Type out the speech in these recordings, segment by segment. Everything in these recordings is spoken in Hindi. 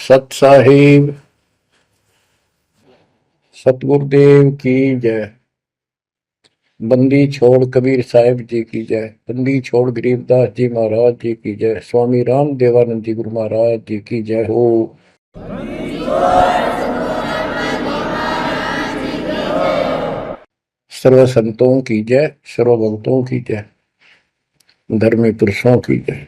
सत साहिब सतगुरुदेव की जय। बंदी छोड़ कबीर साहिब जी की जय। बंदी छोड़ गरीबदास जी महाराज जी की जय। स्वामी राम देवानंद जी गुरु महाराज जी की जय हो। सर्व संतों की जय, सर्व भक्तों की जय, धर्मी पुरुषों की जय।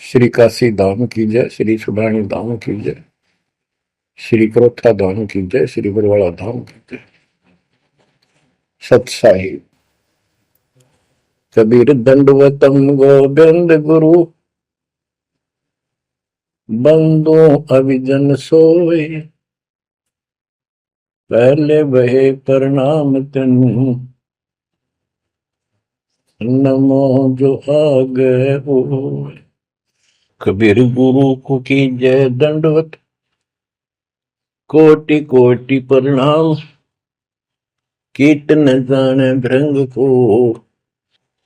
श्री काशी धाम की जय, श्री सुडानी धाम की जय, श्री क्रोथा धाम की जय, श्री बरवाड़ा धाम की जय। सत साहिब कबीर दंडवतम गोविंद गुरु, बंदो अभिजन सोए, पहले बहे प्रणाम तनु, नमो जो आगे हो। कबीर गुरु को की जय दंडवत, कोटि कोटि प्रणाम, कीट न जाने भृंग को,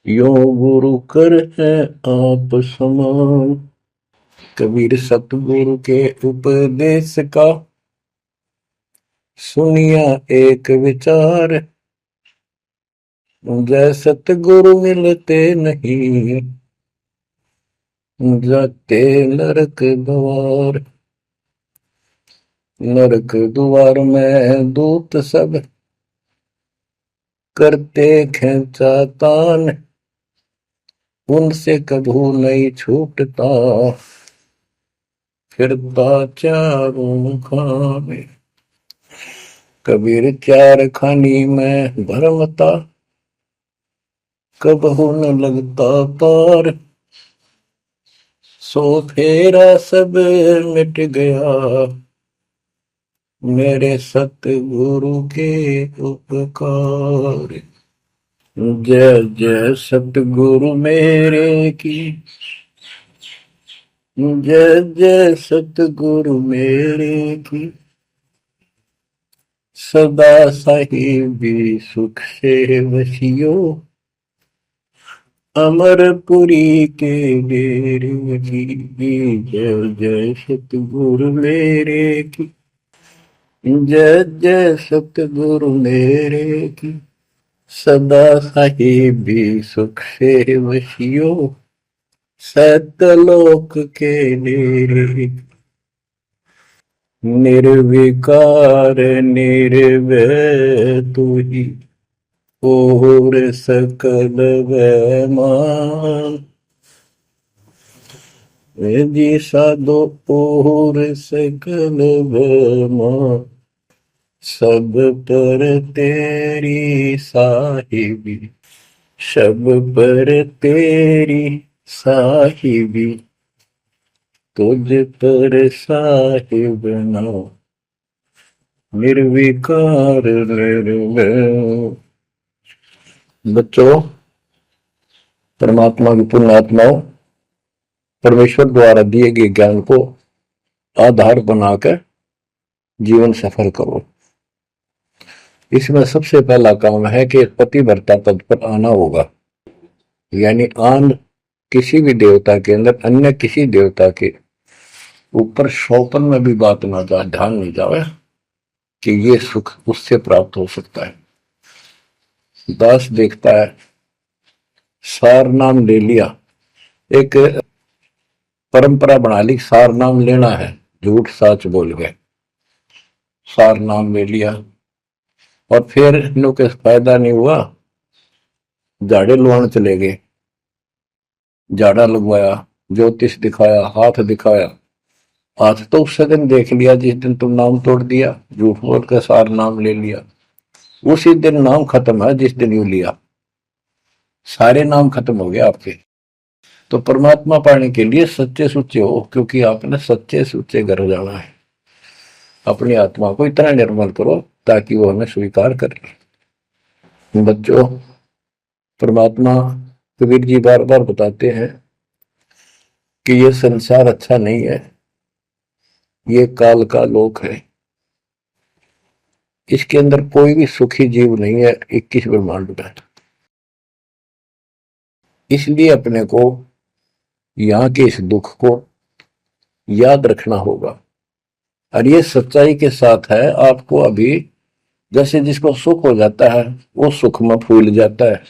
यो गुरु कर है आप समान। कबीर सतगुरु के उपदेश का सुनिया एक विचार, जय सतगुरु मिलते नहीं, जाते नरक द्वार। नरक द्वार में दूत सब करते खेचा तान, उनसे कभू नहीं छूटता, फिरता चारों खाने। कबीर चार खानी में भरमता, कबहू न लगता पार, सो फेरा सब मिट गया, मेरे सतगुरु के उपकार। जय जय सतगुरु मेरे की, जय जय सतगुरु मेरे की, सदा साहिबी सुख से वसियो, अमरपुरी के डेरे की। जय जय सतगुरु मेरे की, जय जय सतगुरु मेरे की, सदा साहिबी सुख से वसियो, सतलोक के डेरे। निर्विकार निर्भय तू ही, और सकल वैमान, जी साधो और सकल वैमान, सब पर तेरी साहिबी, सब पर तेरी साहिबी, तुझ पर साहिब नाम, निर्विकार निर्भय। बच्चों, परमात्मा की पुण्य आत्माओं, परमेश्वर द्वारा दिए गए ज्ञान को आधार बनाकर जीवन सफल करो। इसमें सबसे पहला काम है कि पतिव्रता पद पर आना होगा, यानी आन किसी भी देवता के अंदर अन्य किसी देवता के ऊपर शौपन में भी बात ना जाए, ध्यान नहीं जाए कि ये सुख उससे प्राप्त हो सकता है। दास देखता है, सार नाम ले लिया, एक परंपरा बना ली, सार नाम लेना है, झूठ साच बोल गए, सार नाम ले लिया, और फिर इनों के फायदा नहीं हुआ, झाड़े लुआने चले गए, झाड़ा लगवाया, ज्योतिष दिखाया, हाथ दिखाया, हाथ तो उस दिन देख लिया जिस दिन तुम नाम तोड़ दिया, झूठ बोल कर सार नाम ले लिया, उसी दिन नाम खत्म है जिस दिन यू लिया, सारे नाम खत्म हो गए आपके। तो परमात्मा पाने के लिए सच्चे सुच्चे हो, क्योंकि आपने सच्चे सुच्चे घर जाना है। अपनी आत्मा को इतना निर्मल करो ताकि वो हमें स्वीकार करे। बच्चों, परमात्मा कबीर जी बार बार बताते हैं कि ये संसार अच्छा नहीं है, ये काल का लोक है, इसके अंदर कोई भी सुखी जीव नहीं है 21 ब्रह्मांड में। इसलिए अपने को यहाँ के इस दुख को, याद रखना होगा। और ये सच्चाई के साथ है। आपको अभी जैसे जिसको सुख हो जाता है वो सुख में फूल जाता है,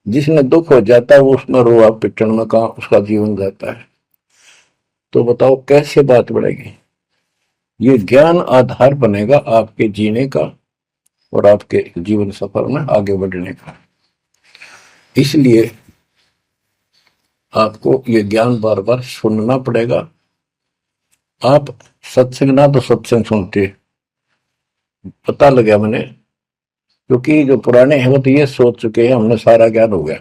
जिसने दुख हो जाता है वो उसमें रोआ पिटन में कहा उसका जीवन जाता है। तो बताओ कैसे बात बढ़ेगी। ये ज्ञान आधार बनेगा आपके जीने का और आपके जीवन सफर में आगे बढ़ने का। इसलिए आपको ये ज्ञान बार बार सुनना पड़ेगा। आप सत्संग ना तो सत्संग सुनते, पता लगा मैंने, क्योंकि जो पुराने हैं वो तो ये सोच चुके हैं हमने सारा ज्ञान हो गया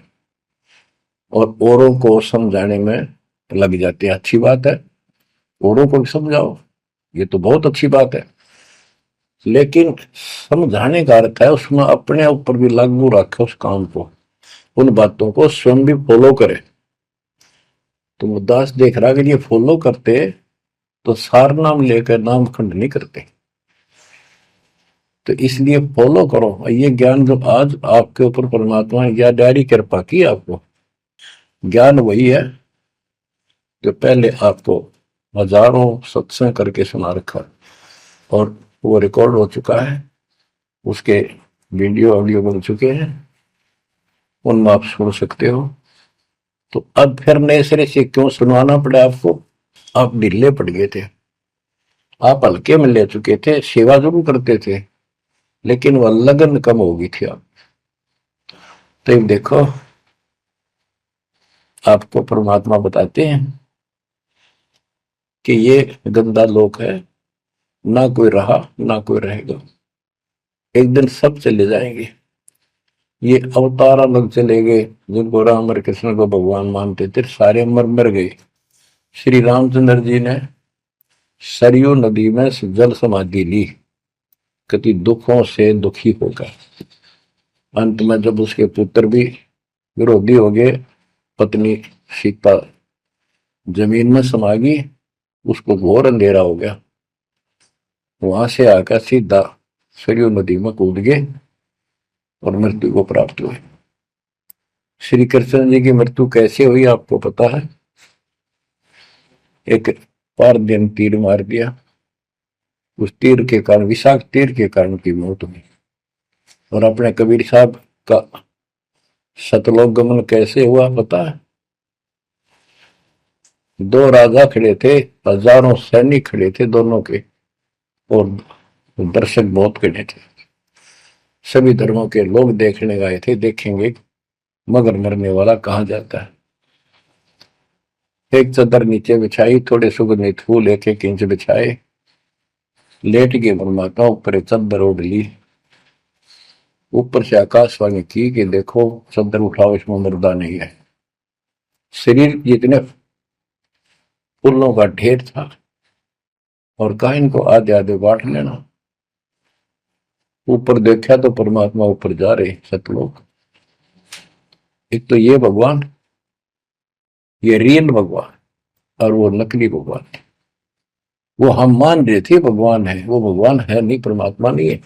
और औरों को समझाने में लग जाते हैं। अच्छी बात है, औरों को भी समझाओ, ये तो बहुत अच्छी बात है, लेकिन समझाने का अर्थ है उसमें अपने ऊपर भी लागू रखे उस काम को, उन बातों को स्वयं भी फॉलो करे। तो मुद्दास देख रहा कि ये फॉलो करते तो सार नाम लेकर नाम खंड नहीं करते। तो इसलिए फॉलो करो ये ज्ञान जो आज आपके ऊपर परमात्मा ने या डायरी कृपा की आपको। ज्ञान वही है जो पहले आपको हजारों सत्संग करके सुना रखा और वो रिकॉर्ड हो चुका है, उसके वीडियो ऑडियो बन चुके हैं, उनमें आप सुन सकते हो। तो अब फिर नए सिरे से क्यों सुनवाना पड़ा आपको। आप ढीले पड़ गए थे, आप हल्के में ले चुके थे, सेवा जरूर करते थे लेकिन वह लगन कम हो गई थी आप। तो देखो आपको परमात्मा बताते हैं कि ये गंदा लोक है, ना कोई रहा ना कोई रहेगा, एक दिन सब चले जाएंगे। ये अवतार अलग चले गए, जिनको राम और कृष्ण को भगवान मानते थे सारे मर मर गए। श्री रामचंद्र जी ने सरयू नदी में जल समाधि ली, कति दुखों से दुखी होकर। अंत में जब उसके पुत्र भी विरोधी हो गए, पत्नी सीता जमीन में समा गई, उसको घोर अंधेरा हो गया, वहां से आकर सीधा सरयू नदी में कूद गए और मृत्यु को प्राप्त हुए। श्री कृष्ण जी की मृत्यु कैसे हुई आपको पता है। एक पार दिन तीर मार दिया, उस तीर के कारण, विषाक्त तीर के कारण की मौत हुई। और अपने कबीर साहब का सतलोक गमन कैसे हुआ पता है। दो राजा खड़े थे, हजारों सैनिक खड़े थे दोनों के, और दर्शक बहुत खड़े थे, सभी धर्मों के लोग देखने गए थे, देखेंगे मगर मरने वाला कहाँ जाता है। एक चादर नीचे बिछाई, थोड़े सुगंधित फूल एक एक इंच बिछाए, लेट के परमात्मा ऊपर चादर ओढ़ ली, ऊपर से आकाशवाणी की कि देखो चादर उठाओ, इसमें मुर्दा नहीं है। शरीर जितने फूलों का ढेर था और कहा इनको आधे आधे बांट लेना। ऊपर देखा तो परमात्मा ऊपर जा रहे सतलोक। एक तो ये भगवान, ये रियल भगवान, और वो नकली भगवान। वो हम मान रहे थे भगवान है, वो भगवान है नहीं, परमात्मा नहीं है।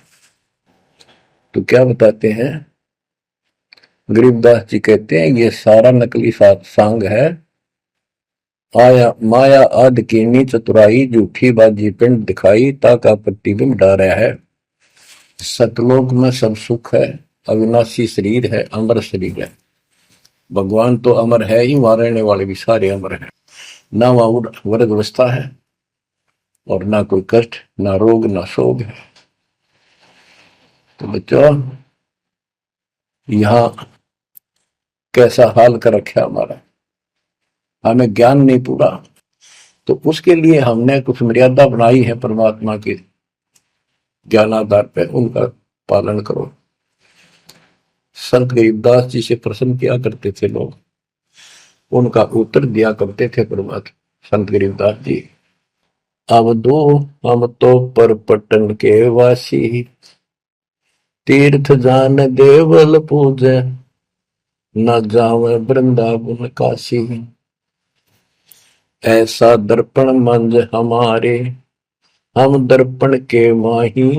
तो क्या बताते हैं गरीबदास जी, कहते हैं ये सारा नकली सांग है, आया माया आद कीनी चतुराई, झूठी बाजी पिंड दिखाई, ताका प्रतिबिंब डारा है। सतलोक में सब सुख है, अविनाशी शरीर है, अमर शरीर है। भगवान तो अमर है ही, वहां रहने वाले भी सारे अमर है। ना वहां वर्ग अवस्था है और ना कोई कष्ट, ना रोग, ना शोक है। तो बच्चों यहां कैसा हाल कर रखा हमारा, हमें ज्ञान नहीं पूरा, तो उसके लिए हमने कुछ मर्यादा बनाई है परमात्मा के ज्ञानाधार पे, उनका पालन करो। संत गरीबदास जी से प्रश्न किया करते थे लोग, उनका उत्तर दिया करते थे परमात्मा संत गरीबदास जी। अब दो हम तो पर पटन के वासी, तीर्थ जान देवल पूजे, न जावे वृंदावन काशी। ऐसा दर्पण मंज हमारे, हम दर्पण के माही,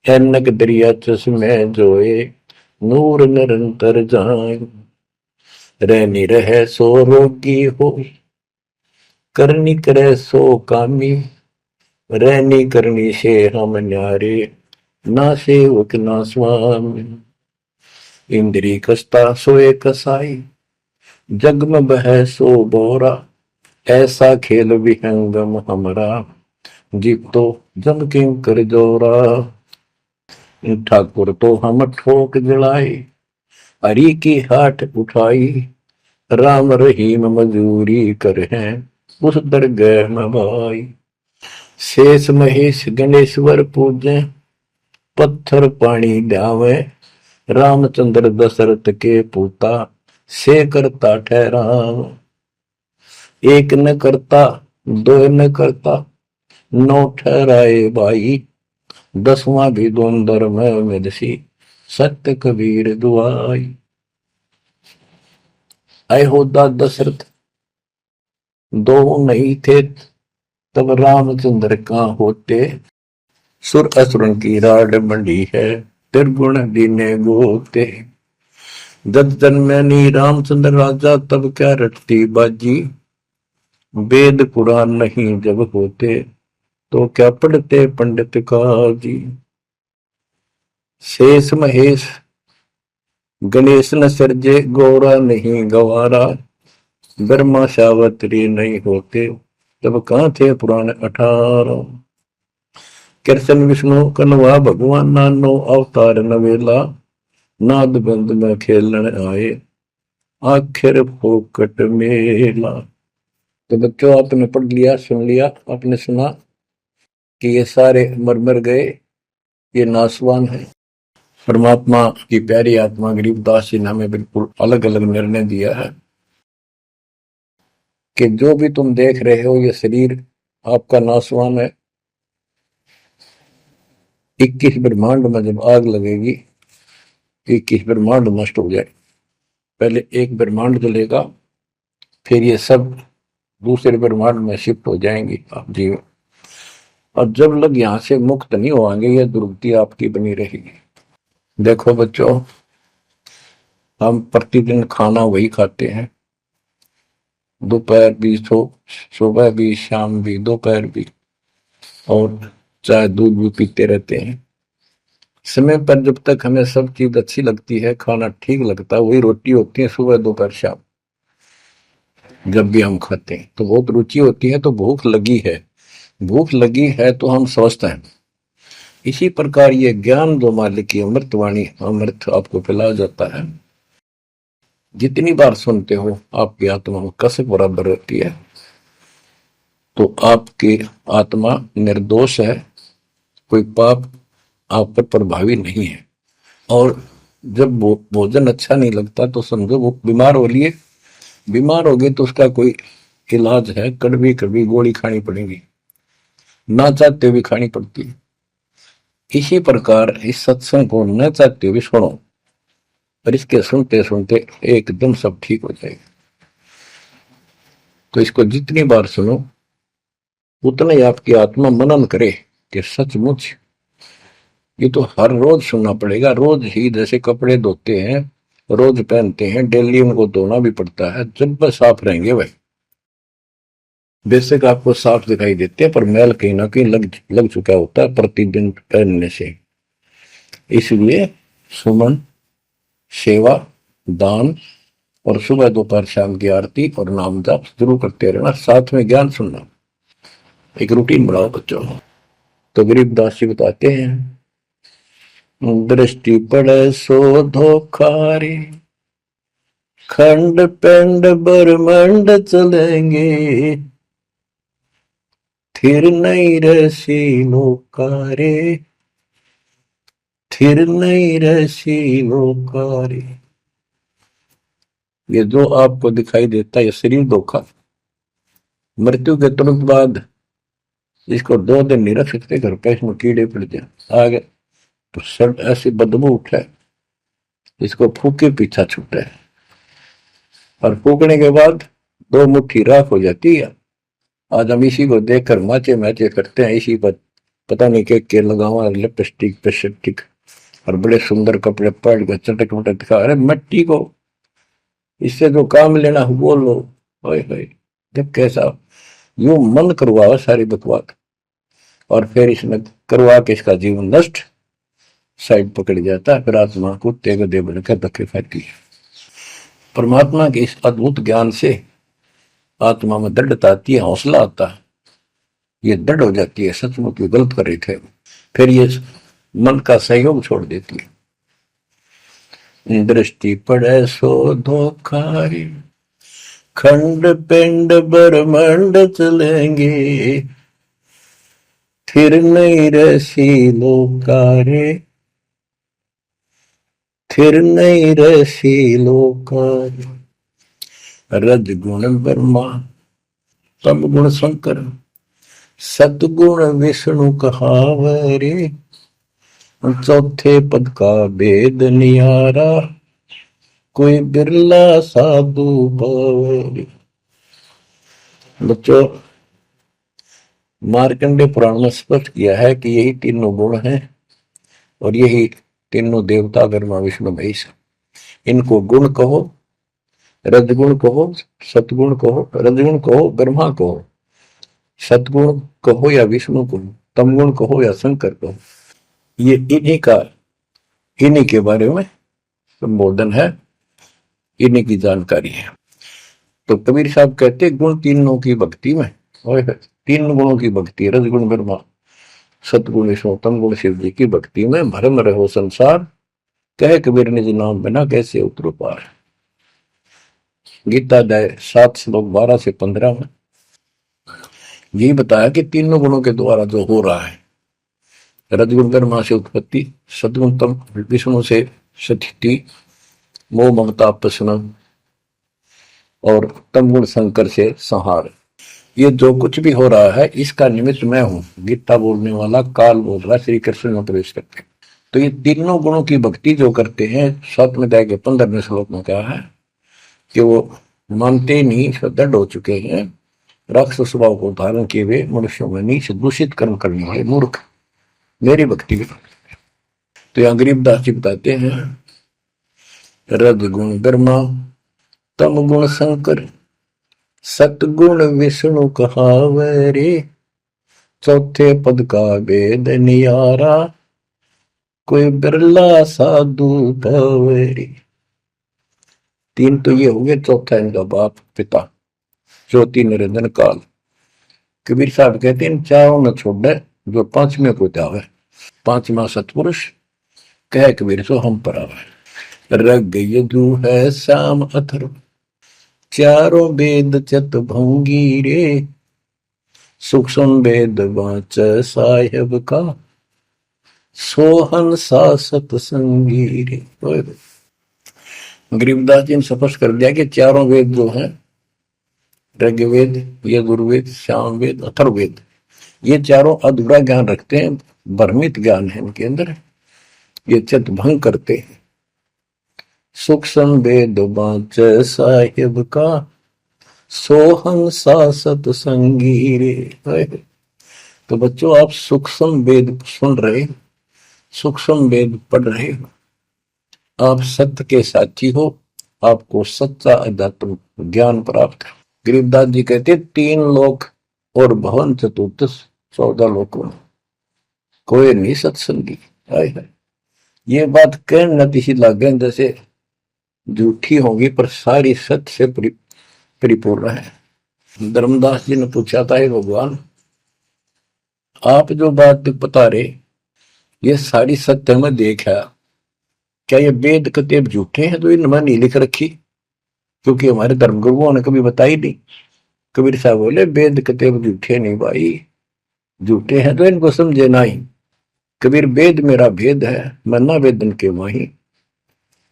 ऐनक दरिया चश्मे जोए, नूर निरंतर जाए। रहनी रहे सो रोगी हो, करनी करे सो कामी, रहनी करनी से हम न्यारे, ना सेवक ना स्वामी। इंद्री कसता सोए कसाई, जग में बह सो बोरा, ऐसा खेल विहंगम हमरा, जीव तो जम किंग कर जोरा। ठाकुर तो हम ठोक जड़ाई, हरि की हाट उठाई, राम रहीम मजूरी कर हैं उस दरगाह में भाई। शेष महेश गणेश्वर पूजे, पत्थर पानी ध्यावे, रामचंद्र दशरथ के पूता, से करता ठहराव। एक न करता दो न करता, नौ ठहराए भाई, दसवां भी दोंदर में मेदसी, सत्य कबीर दुआई। आए होदा दशरथ दो नहीं थे, तब रामचंद्र कहाँ होते, सुर असुरन की राड मंडी है, त्रिगुण दीने गोते। जब जन्मनी रामचंद्र राजा, तब क्या रटती बाजी, वेद पुराण नहीं जब होते, तो क्या पढ़ते पंडित काजी। शेष महेश गणेश न सर्जे, गौरा नहीं गवारा, ब्रह्मा सावत्री नहीं होते, तब कहाँ थे पुराण 18। कृष्ण विष्णु कन्वा भगवान, नानो अवतार नवेला, नाद बंद में खेलन आए, आखिर फोकट मेला। तो बच्चों आपने पढ़ लिया, सुन लिया, आपने सुना कि ये सारे मर मर गए, ये नासवान है। परमात्मा की प्यारी आत्मा गरीबदास जी ने हमें बिल्कुल अलग अलग निर्णय दिया है कि जो भी तुम देख रहे हो ये शरीर आपका नासवान है। 21 ब्रह्मांड में जब आग लगेगी, 21 ब्रह्मांड नष्ट हो जाए, पहले एक ब्रह्मांड जलेगा, फिर ये सब दूसरे ब्रह्मांड में शिफ्ट हो जाएंगे आप जीव। और जब लोग यहां से मुक्त नहीं होंगे, ये दुर्गति आपकी बनी रहेगी। देखो बच्चों, हम प्रतिदिन खाना वही खाते हैं, दोपहर भी, सुबह भी, शाम भी, दोपहर भी, और चाय दूध भी पीते रहते हैं। समय पर जब तक हमें सब चीज अच्छी लगती है, खाना ठीक लगता है, वही रोटी होती है सुबह दोपहर शाम। जब भी हम खाते हैं तो बहुत रुचि होती है, तो भूख लगी है, भूख लगी है तो हम स्वस्थ हैं। इसी प्रकार ये ज्ञान जो मालिक की अमृतवाणी, अमृत आपको पिलाया जाता है, जितनी बार सुनते हो आपकी आत्मा में कसक बराबर रहती है। तो आपकी आत्मा निर्दोष है, कोई पाप आप पर प्रभावी नहीं है। और जब भोजन अच्छा नहीं लगता तो समझो वो बीमार हो लिए, बीमार हो गए तो उसका कोई इलाज है, कड़वी कड़वी गोली खानी पड़ेगी, ना चाहते हुए खानी पड़ती है। इसी प्रकार इस सत्संग को न चाहते हुए सुनो, और इसके सुनते सुनते एकदम सब ठीक हो जाएगा। तो इसको जितनी बार सुनो उतना ही आपकी आत्मा मनन करे कि सचमुच ये तो हर रोज सुनना पड़ेगा। रोज ही जैसे कपड़े धोते हैं, रोज पहनते हैं, डेली उनको धोना भी पड़ता है, जब वह साफ रहेंगे वह बेशक आपको साफ दिखाई देते हैं, पर मैल कहीं ना कहीं लग चुका होता है प्रतिदिन पहनने से। इसलिए सुमन, सेवा, दान और सुबह दोपहर शाम की आरती और नाम जाप जरूर करते रहना, साथ में ज्ञान सुनना, एक रूटीन बनाओ बच्चों। तो गरीबदास जी बताते हैं, दृष्टि पड़े सो धोखारी, खंड पिंड ब्रह्मांड चलेंगे, थिर नहीं रसी लोकारे, थिर नहीं रसी लोकारे। ये जो आपको दिखाई देता है ये शरीर धोखा, मृत्यु के तुरंत बाद इसको 2 दिन नहीं रख सकते घर पे, इसमें कीड़े पड़ जाए आगे तो सब ऐसी बदबू उठे, इसको फूके पीछा छूटे, और फूकने के बाद 2 मुट्ठी राख हो जाती है। आज हम इसी को देखकर माचे माचे करते हैं, इसी पर पता नहीं के लगावा, लिपस्टिक पेस्टिक और बड़े सुंदर कपड़े पहन कर चटक मटक दिखा। अरे मिट्टी को इससे जो काम लेना वो लो, जब कैसा यूं मन करवावा सारी बकवास, और फिर इसने करवा के इसका जीवन नष्ट साइड पकड़ जाता है। फिर आत्मा को तेग दे बनकर धक्के खाती है। परमात्मा के इस अद्भुत ज्ञान से आत्मा में दृढ़ता आती है, हौसला आता है, ये दृढ़ हो जाती है, सचमुच ये गलत कर रहे थे। फिर ये मन का सहयोग छोड़ देती है। दृष्टि पड़े सो धोखारी, खंड पिंड ब्रह्मांड चलेंगे, फिर नहीं रसी लोकारे, फिर नहीं रसी लोकारे। रज गुण ब्रह्मा, तम गुण शंकर, सतगुण विष्णु कहावरे, चौथे पद का भेद नियारा, कोई बिरला साधु पावरे। बच्चों, मार्कंडे पुराण में स्पष्ट किया है कि यही तीनों गुण हैं और यही तीनों देवता ब्रह्मा विष्णु महेश। इनको गुण कहो, रजगुण कहो, सतगुण कहो, रजगुण कहो ब्रह्मा कहो, सतगुण कहो या विष्णु कहो, तमगुण कहो या शंकर कहो। ये इन्हीं के बारे में संबोधन है, इन्हीं की जानकारी है। तो कबीर साहब कहते गुण तीनों की भक्ति में, और तीन गुणों की भक्ति, रजगुण ब्रह्मा, सतगुण विष्णु, तमगुण शिव जी की भक्ति में भरम रहो संसार, कहे कबीर निज नाम बिना कैसे उतरो पार। गीता अध्याय 7 श्लोक 12 से 15 में यही बताया कि तीनों गुणों के द्वारा जो हो रहा है, रजगुण ब्रह्मा से उत्पत्ति, सतगुण तम विष्णु से स्थिति, मोह ममता प्रश्न, और तमगुण शंकर से संहार। ये जो कुछ भी हो रहा है इसका निमित्त मैं हूं। गीता बोलने वाला काल बोल रहा, श्री कृष्ण में प्रवेश करते। तो ये तीनों गुणों की भक्ति जो करते हैं, 7वें अध्याय के 15वें श्लोक में कहा है कि वो मानते नहीं, दृढ़ हो चुके हैं, राक्षस स्वभाव को धारण किए हुए मनुष्यों में नीच दूषित कर्म करने वाले मूर्ख मेरी भक्ति में। तो यहाँ गरीबदास जी बताते हैं, रजगुण ब्रह्मा, तम गुण शंकर, सतगुण विष्णु कहावरे, चौथे पद का भेद नियारा, कोई बिरला साधु पावरे। तीन तो ये हो गए, चौथा इनका बाप पिता ज्योति निरंजन काल। कबीर साहब कहते हैं इन चारों न छोड़े जो पांचवें को जावे, पांचवा सतपुरुष कह कबीर सो हम पर आवे। रग यजु है श्याम अथर्व, चारों वेद चत भंगी रे, सूक्ष्म वेद वाच साहेब का, सोहन सा सतसंगी रे। गरीबदास जी ने स्पष्ट कर दिया कि चारों वेद जो हैं, ऋग्वेद, यजुर्वेद, सामवेद, अथर्ववेद, ये चारों अधूरा ज्ञान रखते हैं, भ्रमित ज्ञान है इनके अंदर, ये चित भंग करते हैं। सूक्ष्म वेद वाच साहिब का, सोहन सा सतसंगी रे। तो बच्चों, आप सूक्ष्म वेद सुन रहे, सूक्ष्म वेद पढ़ रहे हो, आप सत्य के साथी हो, आपको सच्चा अध्यात्म ज्ञान प्राप्त है। गरीबदास जी कहते 3 लोक और भवन चतुर्दश 14 लोकों में कोई नहीं सत्संगी। ये बात कहने न सी लागे जैसे झूठी होगी, पर सारी सत्य से परिपूर्ण है। धर्मदास जी ने पूछा था, हे भगवान, आप जो बात बता रहे ये सारी सत्य में देखा, क्या ये वेद कतेब झूठे हैं तो इनमें नहीं लिख रखी? क्योंकि हमारे धर्म गुरुओं ने कभी बताई नहीं। कबीर साहब बोले वेद कतेब झूठे नहीं भाई, झूठे हैं तो इनको समझे नहीं। कबीर वेद मेरा भेद है, मैं ना वेदन के माही,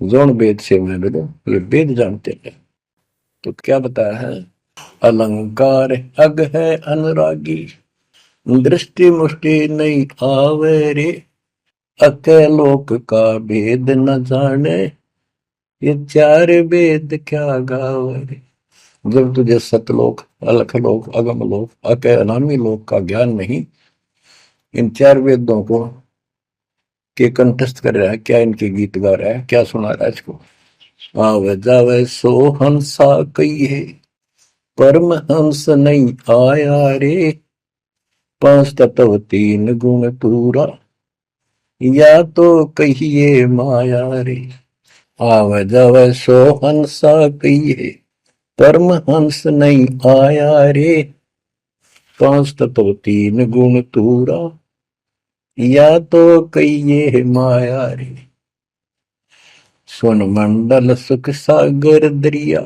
जोन वेद से मैं मिलूं, ये वेद जानते हैं। तो क्या बताया है, अलंकार अग है अनुरागी, दृष्टि मुष्टि नहीं आवे रे, अके लोक का भेद न जाने, ये 4 वेद क्या गावे। जब तुझे सतलोक, अलखलोक, अगम लोक, अके अनामी लोक का ज्ञान नहीं, इन 4 वेदों को के कंठस्थ कर रहा है, क्या इनके गीत गा रहा है, क्या सुना रहा है इसको। आवे जावे सो हंसा कही है, परमहंस नहीं आया रे, पांच तत्व तीन गुण पूरा, या तो कहिए माया रे, आव जाव सो हंसा कहिए। परमहंस नहीं आया रे, पांच तत्व तीन गुण तूरा, या तो कहिए माया रे। सुन मंडल सुख सागर दरिया,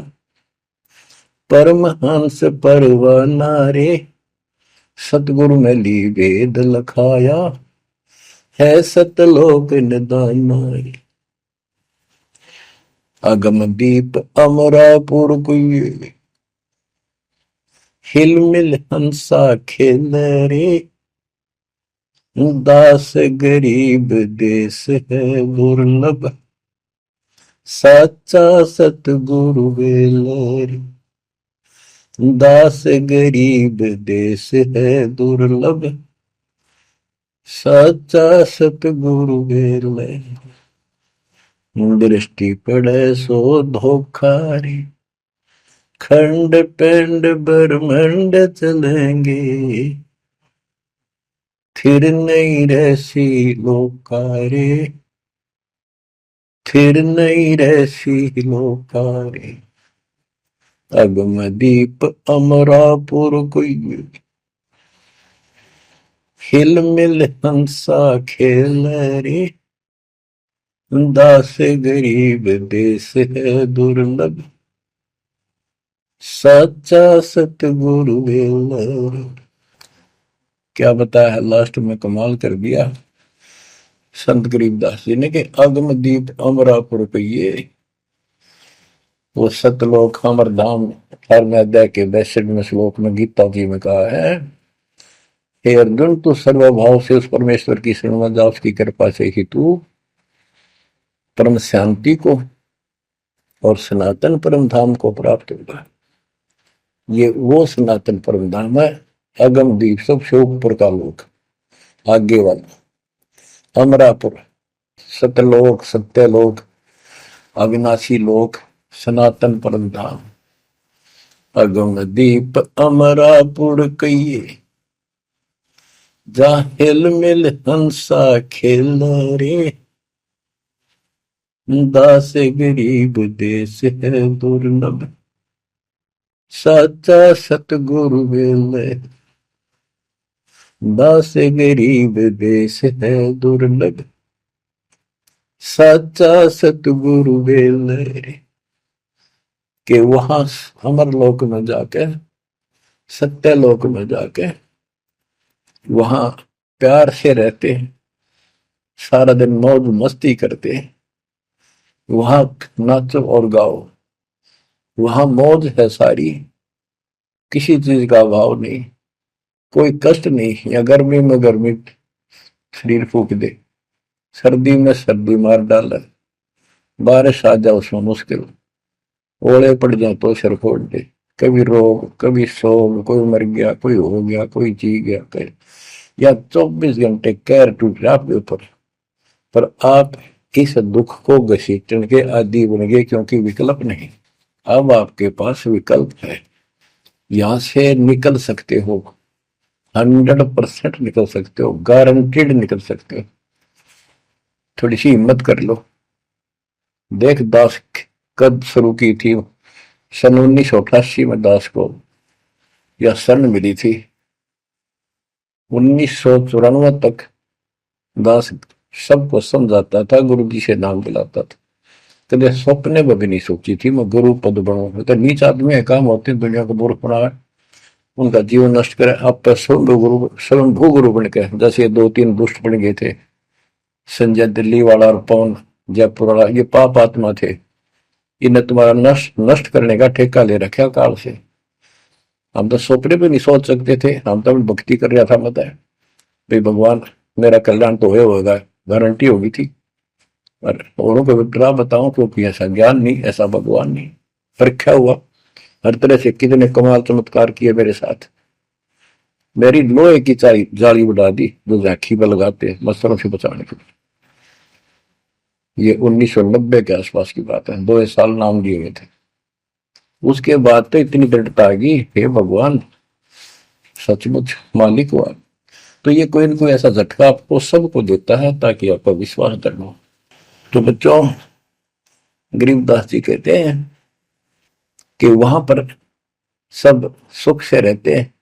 परमहंस परवाना रे, सतगुरु में ली वेद लखाया, है सतलोक निदाना रे। अगम दीप अमरापुर कुए, हिल मिल हंसा खेल रे, दास गरीब देश है दुर्लभ, साचा सतगुरु वेलर। दास गरीब देश है दुर्लभ, साचा सतगुरु वेलर। दृष्टि पड़े सो धोखा रे, खंड पिंड ब्रह्मंड चलेंगे, फिर नहीं रहसी लोकारे, फिर नहीं रहसी लोकारे। अगम दीप अमरापुर कोई, हिल मिल हंसा खेल रे, दास गरीब देश है दुर्लभ, सच्चा सतगुरु वेलर। क्या बताया है लास्ट में, कमाल कर दिया संत गरीबदास जी ने कि अगम दीप अमरापुर कहिए। वो सतलोक अमर धाम 18वें अध्याय के 62वें श्लोक में गीता जी में कहा है, हे अर्जुन तू सर्वभाव से उस परमेश्वर की शरण में जा, उसकी कृपा से ही तू परम शांति को और सनातन परम धाम को प्राप्त होगा। ये वो सनातन परम धाम है, अगम दीप सबसे ऊपर का लोक, आगे वाला अमरापुर, सतलोक सत्यलोक अविनाशी लोक, सनातन परम धाम। अगम दीप अमरापुर कहिए, जा हिल मिल हंसा खेल रे, दास गरीब देश है दुर्लभ, साचा सतगुरु वेल। दास गरीब देश है दुर्लभ, साचा सतगुरु वेल रे। कि वहां अमर लोक में जाके, सत्य लोक में जाके वहां प्यार से रहते हैं, सारा दिन मौज मस्ती करते हैं, वहां नाचो और गाओ, वहां मौज है सारी, किसी चीज का अभाव नहीं, कोई कष्ट नहीं। या गर्मी में गर्मी शरीर फूक दे, सर्दी में सर्दी मार डाले, बारिश आ जाए उसमें मुश्किल, ओले पड़ जाए तो सिर फोड़ दे, कभी रोग कभी शोक, कोई मर गया कोई हो गया कोई जी गया कोई, या 24 घंटे कैर टूट रहा आपके ऊपर, पर आप इस दुख को घसीटने के आदि बन गए, क्योंकि विकल्प नहीं। अब आपके पास विकल्प है, यहां से निकल सकते हो, 100% निकल सकते हो, गारंटीड निकल सकते हो। थोड़ी सी हिम्मत कर लो। देख दास कब शुरू की थी, सन 1988 में दास को यह शरण मिली थी। 1994 तक दास सबको समझाता था, गुरु जी से नाम दिलाता था, कभी सपने में भी नहीं सोची थी मैं गुरु पद बनूंगा। तो नीच आदमी है, काम होते दुनिया को मूर्ख बनाए, उनका जीवन नष्ट करे, आप पर स्वयंभू गुरु बन के, जैसे 2-3 दुष्ट बन गए थे, संजय दिल्ली वाला और पवन जयपुर वाला, ये पाप आत्मा थे, इन्हें तुम्हारा नष्ट करने का ठेका ले रखा काल से। हम तो सपने भी नहीं सोच सकते थे, हम तो भक्ति कर रहा था, मत है भाई भगवान मेरा कल्याण तो होगा, गारंटी होगी थी। पर औरों को विपरा बताऊं, क्योंकि ऐसा ज्ञान नहीं, ऐसा भगवान नहीं। परीक्षा हुआ हर तरह से, कितने कमाल चमत्कार किए मेरे साथ, मेरी लोहे की जाली उड़ा दी जो झांकी पर लगाते मच्छरों से बचाने के लिए। ये 1990 के आसपास की बात है, 2 साल नाम दिए गए थे। उसके बाद तो इतनी दृढ़ता आ गई, हे भगवान सचमुच मालिक हुआ। तो ये कोई ना कोई ऐसा झटका आपको सबको देता है ताकि आपका विश्वास दृढ़ हो। तो बच्चों, गरीबदास जी कहते हैं कि वहां पर सब सुख से रहते हैं,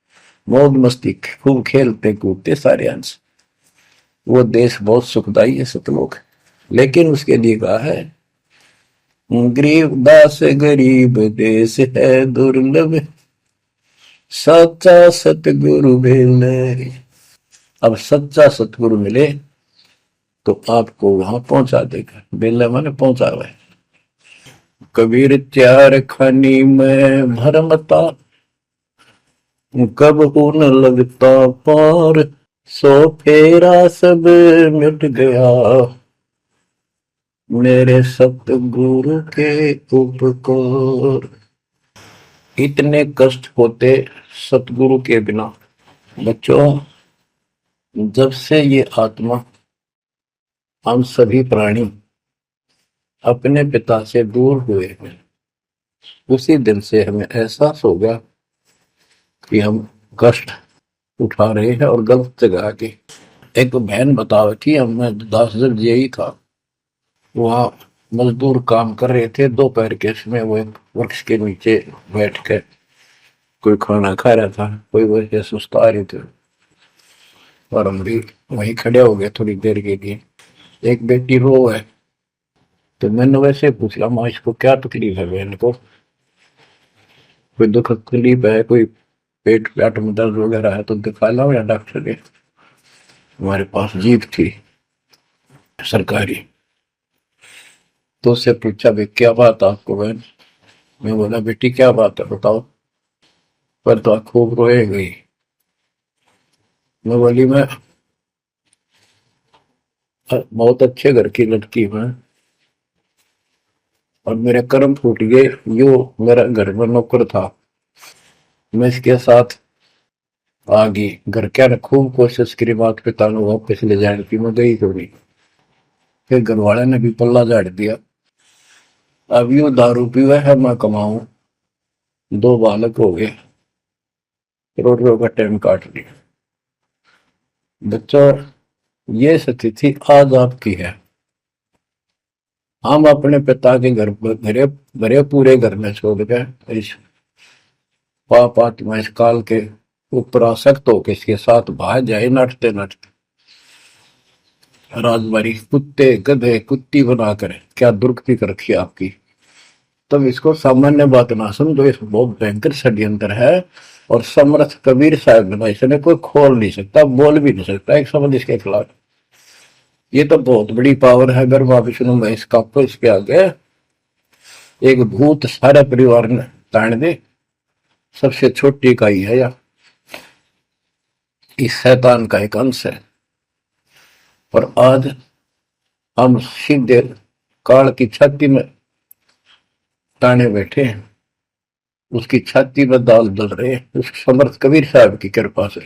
मौज मस्ती खूब खेलते कूदते सारे अंश। वो देश बहुत सुखदाई है सतलोक, लेकिन उसके लिए कहा है गरीबदास गरीब देश है दुर्लभ, सच्चा सतगुरु मिले। अब सच्चा सतगुरु मिले तो आपको वहां पहुंचा देगा। बेला माने पहुंचा हुआ है। कबीर चार खानी में भरमता, कब हो न लगता पार, सो फेरा सब मिट गया, मेरे सतगुरु के उपकार। इतने कष्ट होते सतगुरु के बिना। बच्चों, जब से ये आत्मा, हम सभी प्राणी अपने पिता से दूर हुए हैं, उसी दिन से हमें एहसास हो गया कि हम कष्ट उठा रहे हैं और गलत जगह के। एक बहन बता रही थी, हमें 10 दिन यही था, वहाँ मजदूर काम कर रहे थे, दोपहर के समय वो एक वृक्ष के नीचे बैठ कर कोई खाना खा रहा था, कोई वैसे सुस्ता रहे थे और हम भी वहीं खड़े हो गए थोड़ी देर के लिए। एक बेटी रो है, तो मैंने वैसे पूछा, माँ इसको क्या तकलीफ है, बहन को कोई दुख तकलीफ है, कोई पेट में दर्द वगैरह है तो दिखा लाओ या डॉक्टर के। हमारे पास जीप थी सरकारी, तो उससे पूछा भाई क्या बात आपको बहन। मैं बोला बेटी क्या बात है बताओ। पर तो खूब रोए गई। मैं बोली मैं बहुत अच्छे घर की लड़की हूँ और मेरे कर्म फूट गए। यो मेरा घर में नौकर था, मैं इसके साथ आ गई। घर क्या ने खूब कोशिश करी माता पिता ने वापस ले जाने की, मैं गई थोड़ी। फिर घर वाले ने भी पल्ला झाड़ दिया। अब यू दारू पीवा है, मैं कमाऊं, 2 बालक हो गए, करोड़ों का टाइम काट लिया। बच्चों, ये स्थिति आज आपकी है। हम अपने पिता के घर घरे भरे पूरे घर में छोड़ के इस पाप आत्मा इस काल के ऊपर आसक्त होकर इसके साथ भाग जाए नटते नटते राजबारी कुत्ते गधे कुत्ती बनाकर, क्या दुर्गति कर रखी है आपकी। तब इसको सामान्य बात ना समझो, इस बहुत भयंकर षड्यंत्र है। और समर्थ कबीर साहब ने इसने कोई खोल नहीं सकता, बोल भी नहीं सकता एक शब्द इसके खिलाफ। ये तो बहुत बड़ी पावर है। अगर वहां विष्णु में इसका तो इसके आगे एक भूत सारे परिवार ने ताण दे, सबसे छोटी इकाई है या इस शैतान का एक अंश है। और आज हम सीधे काल की छाती में ताने बैठे हैं, उसकी छाती में दाल दल रहे हैं, उस समर्थ कबीर साहब की कृपा से।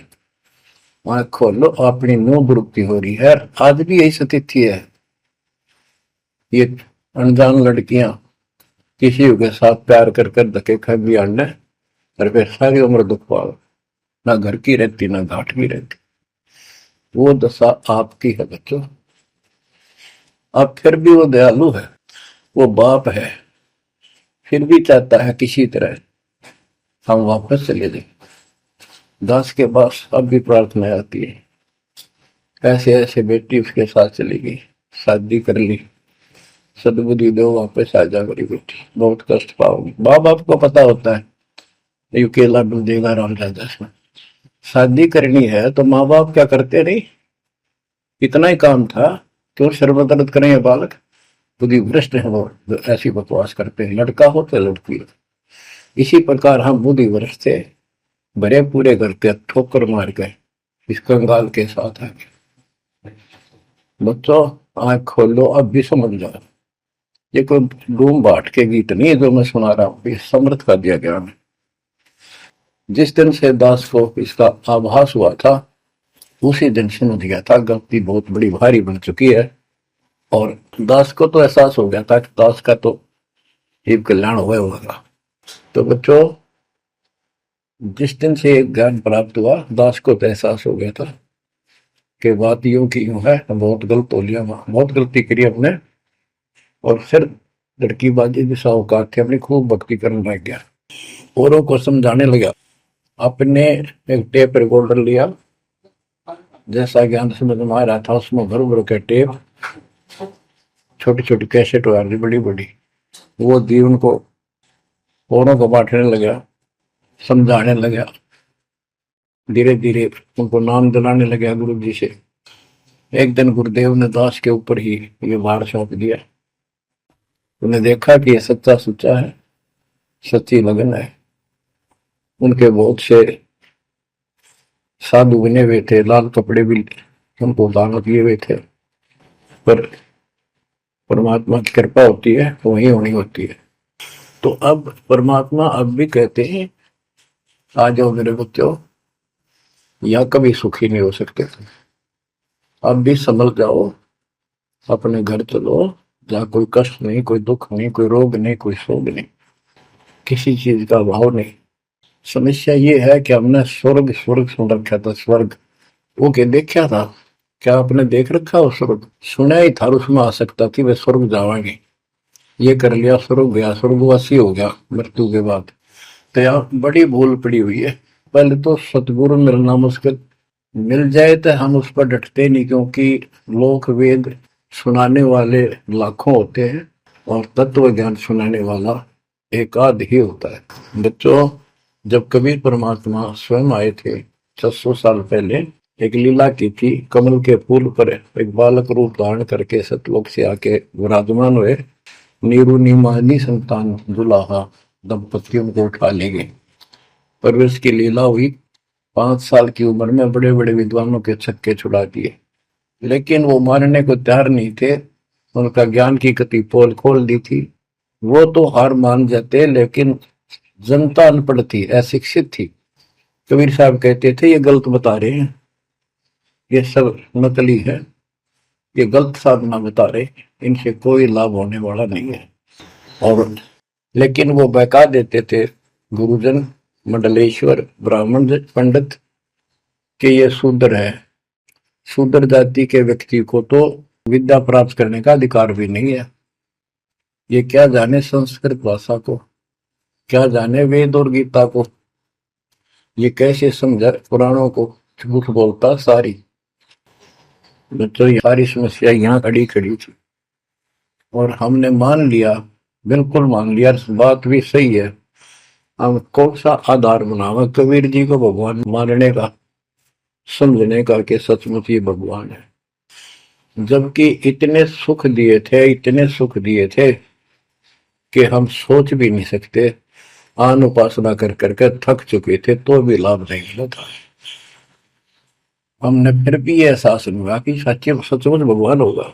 वहां खोलो, अपनी नो दुरुक्ति हो रही है। आज भी यही स्थिति है। ये अनजान लड़कियां किसी के साथ प्यार कर कर धके खा भी आने, और फिर सारी उम्र दुख पाओ, ना घर की रहती ना घाट की रहती। वो दशा आपकी है बच्चों। अब फिर भी वो दयालु है, वो बाप है, फिर भी चाहता है किसी तरह हम वापस चले जाए। दास के पास अब भी प्रार्थना आती है, ऐसे ऐसे बेटी उसके साथ चली गई, शादी कर ली, सदबुद्धि दो वापस आ जा मेरी बेटी, बहुत कष्ट पाओगी। माँ बाप को पता होता है यू केला डूब देगा राम राजा में। शादी करनी है तो माँ बाप क्या करते नहीं, इतना ही काम था। क्यों शर्मदर्द करें ये बालक, बुद्धि भ्रष्ट है वो, ऐसी बकवास करते हैं, लड़का हो तो लड़की हो। इसी प्रकार हम बुद्धि भ्रष्ट थे, भरे पूरे घर के ठोकर मार गए इस कंगाल के साथ आके। बच्चों आंख खोलो, अब भी समझ जाओ, ये कोई डूम बाट के गीत नहीं है जो मैं सुना रहा हूँ, ये समर्थ का दिया गया है। जिस दिन से दास को इसका आभास हुआ था, उसी दिन समझ गया था गलती बहुत बड़ी भारी बन चुकी है। और दास को तो एहसास हो गया था कि दास का तो जीव कल्याण हुआ होगा। तो बच्चों, जिस दिन से ज्ञान प्राप्त हुआ, दास को तो एहसास हो गया था कि बात यूं की यूं है, बहुत गलत हो लिया, बहुत गलती करी अपने। और फिर लड़की बाजी भी साहूकार थे, अपनी खूब भक्ति करने लग गया, औरों को समझाने लगा। अपने एक टेप रिकॉर्डर लिया, जैसा ज्ञान समझ में आ रहा था उसमें भर भर के टेप, छोटी छोटी कैसेट आ रही बड़ी बड़ी, वो दी उनको, औरों को बांटने लगा, समझाने लगा, धीरे धीरे उनको नाम दिलाने लगा गुरु जी से। एक दिन गुरुदेव ने दास के ऊपर ही ये भार सौंप दिया। उन्हें देखा कि ये सच्चा सुच्चा है, सच्ची लगन है। उनके बहुत से साधु बने हुए थे, लाल कपड़े भी उनको दान दिए हुए थे, पर परमात्मा की कृपा होती है तो वही होनी होती है। तो अब परमात्मा अब भी कहते हैं, आ जाओ मेरे बच्चों, या कभी सुखी नहीं हो सकते, अब भी संभल जाओ, अपने घर चलो, जहाँ कोई कष्ट नहीं, कोई दुख नहीं, कोई रोग नहीं, कोई शोक नहीं, किसी चीज का अभाव नहीं। समस्या ये है कि हमने स्वर्ग स्वर्ग सुन रखा था, स्वर्ग वो के देखा था, क्या आपने देख रखा हो स्वर्ग? सुना ही था, उसमें आ सकता कि वे स्वर्ग जावाएंगे, ये कर लिया स्वर्ग गया, स्वर्गवासी हो गया मृत्यु के बाद। तो यार बड़ी भूल पड़ी हुई है। पहले तो सतगुरु मिलना मुश्किल, मिल जाए तो हम उस पर डटते नहीं, क्योंकि लोक वेद सुनाने वाले लाखों होते हैं और तत्व ज्ञान सुनाने वाला एक आध ही होता है। बच्चों, जब कबीर परमात्मा स्वयं आए थे 600 साल पहले, एक लीला की थी, कमल के फूल पर एक बालक रूप धारण करके सतलोक से आके विराजमान हुए, नीरू नीमानी संतान दुलाहा दंपतियों को उठा ले गए। परवरिश की लीला हुई, 5 साल की उम्र में बड़े बड़े विद्वानों के छक्के छुड़ा दिए, लेकिन वो मारने को तैयार नहीं थे। उनका ज्ञान की गति पोल खोल दी थी, वो तो हार मान जाते, लेकिन जनता अनपढ़ थी, अशिक्षित थी। कबीर साहब कहते थे, ये गलत बता रहे हैं, ये सब नकली है, ये गलत साधना बता रहे, इनसे कोई लाभ होने वाला नहीं है। और लेकिन वो बहका देते थे गुरुजन, मंडलेश्वर, ब्राह्मण पंडित, कि ये शूद्र है, शूद्र जाति के व्यक्ति को तो विद्या प्राप्त करने का अधिकार भी नहीं है, ये क्या जाने संस्कृत भाषा को, क्या जाने वेद और गीता को, ये कैसे समझा पुराणों को, झूठ बोलता सारी। बच्चों, ये सारी समस्या यहाँ खड़ी खड़ी थी और हमने मान लिया, बिल्कुल मान लिया, बात भी सही है। हम कौन सा आधार बनावा कबीर जी को भगवान मानने का, समझने का कि सचमुच ही भगवान है, जबकि इतने सुख दिए थे, इतने सुख दिए थे कि हम सोच भी नहीं सकते। आन उपासना कर करके थक चुके थे तो भी लाभ नहीं मिला था। हमने फिर भी ये एहसास नहीं हुआ कि सच्चे सचमुच भगवान होगा।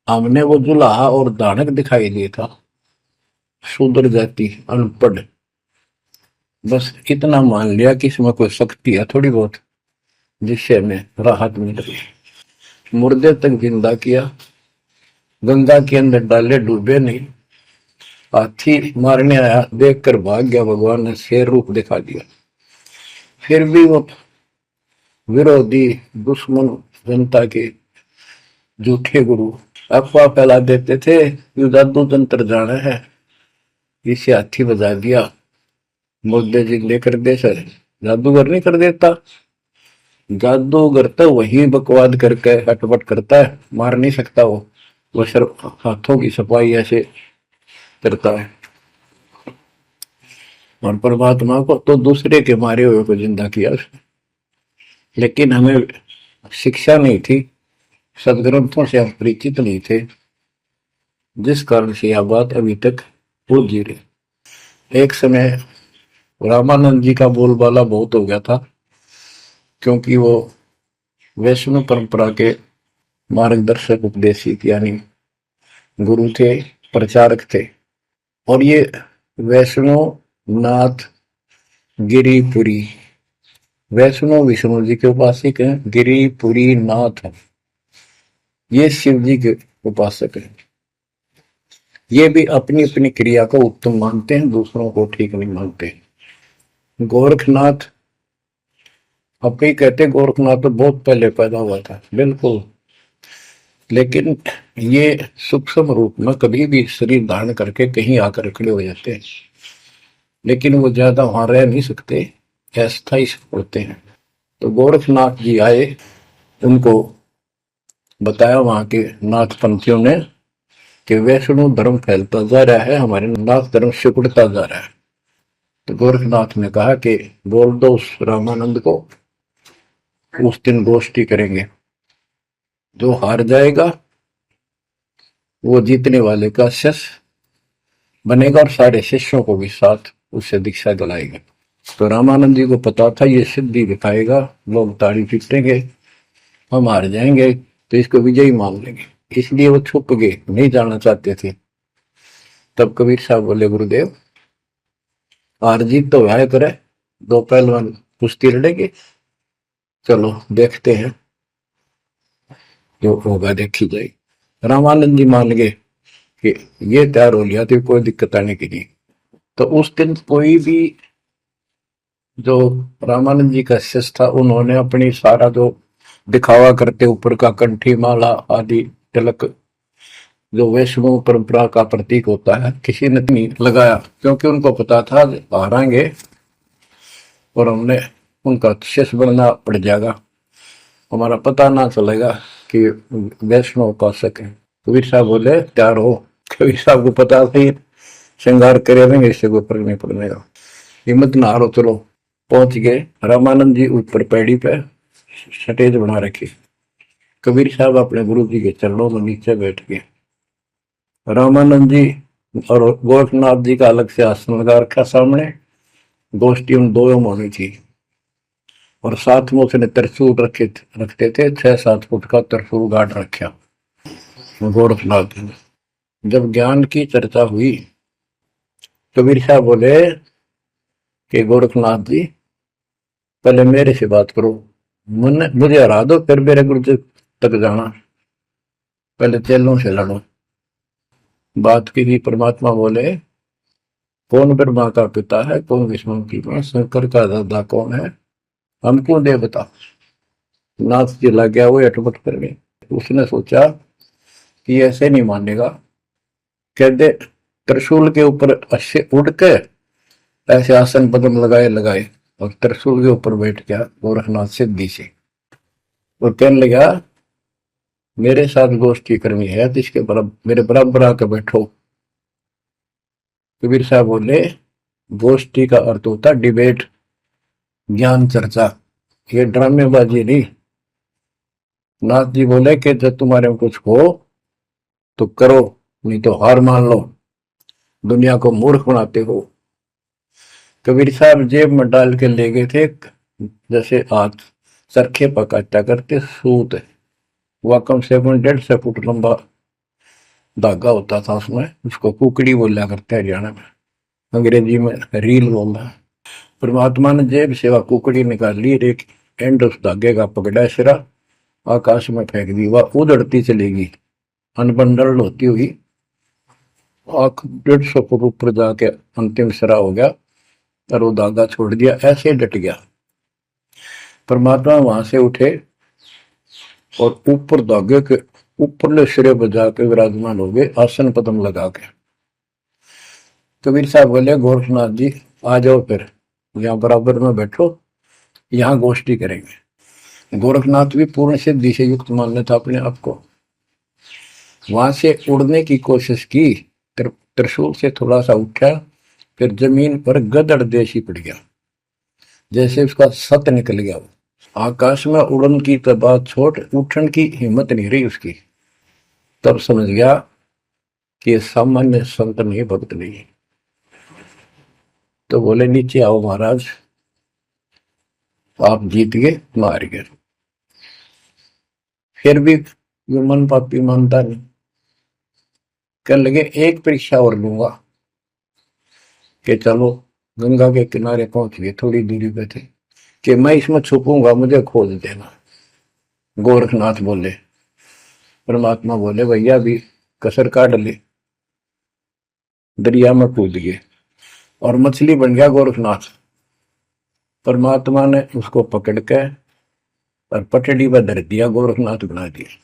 हमने वो जुलाहा और दानक दिखाई दिया था, शूद्र जाति, अनपढ़, बस इतना मान लिया कि इसमें कोई शक्ति है थोड़ी बहुत, जिससे हमें राहत मिल रही। मुर्दे तक जिंदा किया, गंगा के अंदर डाले, डूबे नहीं। हाथी मारने आया, देखकर भाग गया, भगवान ने शेर रूप दिखा दिया। फिर भी वो विरोधी दुश्मन जनता के झूठे गुरु अफवाह फैला देते थे, यू जादू तंत्र जाना है, इसे हाथी बजा दिया, मुर्दे जिंदे कर दे। सर जादूगर नहीं कर देता, जादूगर तो वही बकवाद करके हटपट करता है, मार नहीं सकता वो सिर्फ हाथों की सफाई ऐसे करता है। और परमात्मा को तो दूसरे के मारे हुए को जिंदा किया उसने। लेकिन हमें शिक्षा नहीं थी, सदग्रंथों से हम परिचित नहीं थे, जिस कारण से यह बात अभी तक उलझी रही। एक समय रामानंद जी का बोलबाला बहुत हो गया था, क्योंकि वो वैष्णव परंपरा के मार्गदर्शक, उपदेशित यानी गुरु थे, प्रचारक थे। और ये वैष्णव नाथ गिरिपुरी, वैष्णव विष्णु जी के उपासक हैं, गिरिपुरी नाथ है, ये शिव जी के उपासक हैं। ये भी अपनी अपनी क्रिया को उत्तम मानते हैं, दूसरों को ठीक नहीं मानते। गोरखनाथ अब कई कहते गोरखनाथ तो बहुत पहले पैदा हुआ था, बिल्कुल, लेकिन ये सूक्ष्म रूप में कभी भी शरीर धारण करके कहीं आकर खड़े हो जाते हैं, लेकिन वो ज्यादा वहां रह नहीं सकते, अस्थायी होते हैं। तो गोरखनाथ जी आए, उनको बताया वहां के नाथ पंथियों ने कि वैष्णव धर्म फैलता जा रहा है, हमारे नाथ धर्म सिकुड़ता जा रहा है। तो गोरखनाथ ने कहा कि बोल दो उस रामानंद को, उस दिन गोष्ठी करेंगे, जो हार जाएगा वो जीतने वाले का शिष्य बनेगा और सारे शिष्यों को भी साथ उससे दीक्षा दिलाएगा। तो रामानंद जी को पता था ये सिद्धि दिखाएगा, लोग ताड़ी पीटेंगे, हम हार जाएंगे, तो इसको विजयी मान लेंगे, इसलिए वो छुप गए, नहीं जाना चाहते थे। तब कबीर साहब बोले गुरुदेव हार जीत तो है करे, दो पहलवान कुश्ती लड़ेंगे, चलो देखते हैं, जो होगा देखी जाएगी। रामानंद जी मान गए कि ये तैयार हो लिया तो कोई दिक्कत आने की नहीं। तो उस दिन कोई भी जो रामानंद जी का शिष्य था, उन्होंने अपनी सारा जो दिखावा करते ऊपर का कंठी माला आदि तिलक जो वैष्णव परंपरा का प्रतीक होता है, किसी ने नहीं लगाया, क्योंकि उनको पता था हारेंगे और हमने उनका शिष्य बनना पड़ जाएगा, हमारा पता ना चलेगा कि वैष्णव उपासक है। कबीर साहब बोले तैयार हो। कबीर साहब को पता था श्रृंगार करे रहेंगे, इससे कोई फर्क नहीं पड़ने का, हिम्मत ना हारो, चलो। पहुंच गए, रामानंद जी ऊपर पैड़ी पे स्टेज बना रखी, कबीर साहब अपने गुरु जी के चरणों में नीचे बैठ गए, रामानंद जी और गोरखनाथ जी का अलग से आसन लगा रखा सामने, गोष्ठी उन दोनों में होनी थी। और साथ में उसने त्रिशूल रखते थे, 6-7 फुट का त्रिशूल गाड़ रखा गोरखनाथ जी ने। जब ज्ञान की चर्चा हुई, कबीर साहब बोले कि गोरखनाथ जी पहले मेरे से बात करो, मुझे हरा दो, फिर मेरे गुरु जी तक जाना, पहले चेलों से लड़ो। बात की थी, परमात्मा बोले कौन ब्रह्मा का पिता है, कौन विष्णु की मां, शंकर का दादा कौन है, हमको दे बता। नाथ जी लग गया, वो अटपट कर गए। उसने सोचा कि ऐसे नहीं मानेगा, कह दे त्रिशूल के ऊपर अच्छे उड़ के ऐसे आसन पद्म लगाए लगाए और त्रिशूल के ऊपर बैठ गया गोरखनाथ सिद्धि से, और कहने लगा मेरे साथ गोष्ठी करनी है तो इसके बराबर मेरे बराबर आकर बैठो। कबीर साहब बोले गोष्ठी का अर्थ होता डिबेट, ज्ञान चर्चा, ये ड्रामेबाजी नहीं। नाथ जी बोले कि जब तुम्हारे में कुछ हो तो करो, नहीं तो हार मान लो, दुनिया को मूर्ख बनाते हो। कबीर साहब जेब में डाल के ले गए थे, जैसे आज चरखे पकाता करते सूत, वह कम से कम 150 फुट लंबा धागा होता था, उसमें उसको कुकड़ी बोला करते हैं हरियाणा में, अंग्रेजी में रील बोलना है। परमात्मा ने जेब से वह कुकड़ी निकाल ली, एक एंड उस धागे का पकड़ा, सिरा आकाश में फेंक दी, वह उड़ती चलेगी अनबंडल होती हुई, 150 फुट ऊपर जाके अंतिम सिरा हो गया और वो धागा छोड़ दिया, ऐसे डट गया। परमात्मा वहां से उठे और ऊपर धागे के ऊपरले सिरे पर जाके विराजमान हो गए, आसन पद्म लगा के। कबीर साहब बोले गोरखनाथ जी आ जाओ, फिर यहाँ बराबर में बैठो, यहाँ गोष्ठी करेंगे। गोरखनाथ भी पूर्ण सिद्धि से युक्त मान लेता अपने आप को, वहां से उड़ने की कोशिश की, त्रिशूल से थोड़ा सा उठा, फिर जमीन पर गदड़ देशी पड़ गया, जैसे उसका सत निकल गया। आकाश में उड़न की तो बात छोड़, उठन की हिम्मत नहीं रही उसकी। तब समझ गया कि सामान्य संत नहीं, भक्त नहीं। तो बोले नीचे आओ महाराज, आप जीत गए, मार गए। फिर भी जो मन पापी मानता नहीं, कहने लगे एक परीक्षा और लूंगा, कि चलो गंगा के किनारे पहुंच गए, थोड़ी दूरी पे थे, कि मैं इसमें छुपूंगा, मुझे खोज देना। गोरखनाथ बोले, परमात्मा बोले भैया भी कसर काट ले, दरिया में कूद गए और मछली बन गया गोरखनाथ। परमात्मा ने उसको पकड़ के और पटड़ी पर धर दिया, गोरखनाथ बना दिया।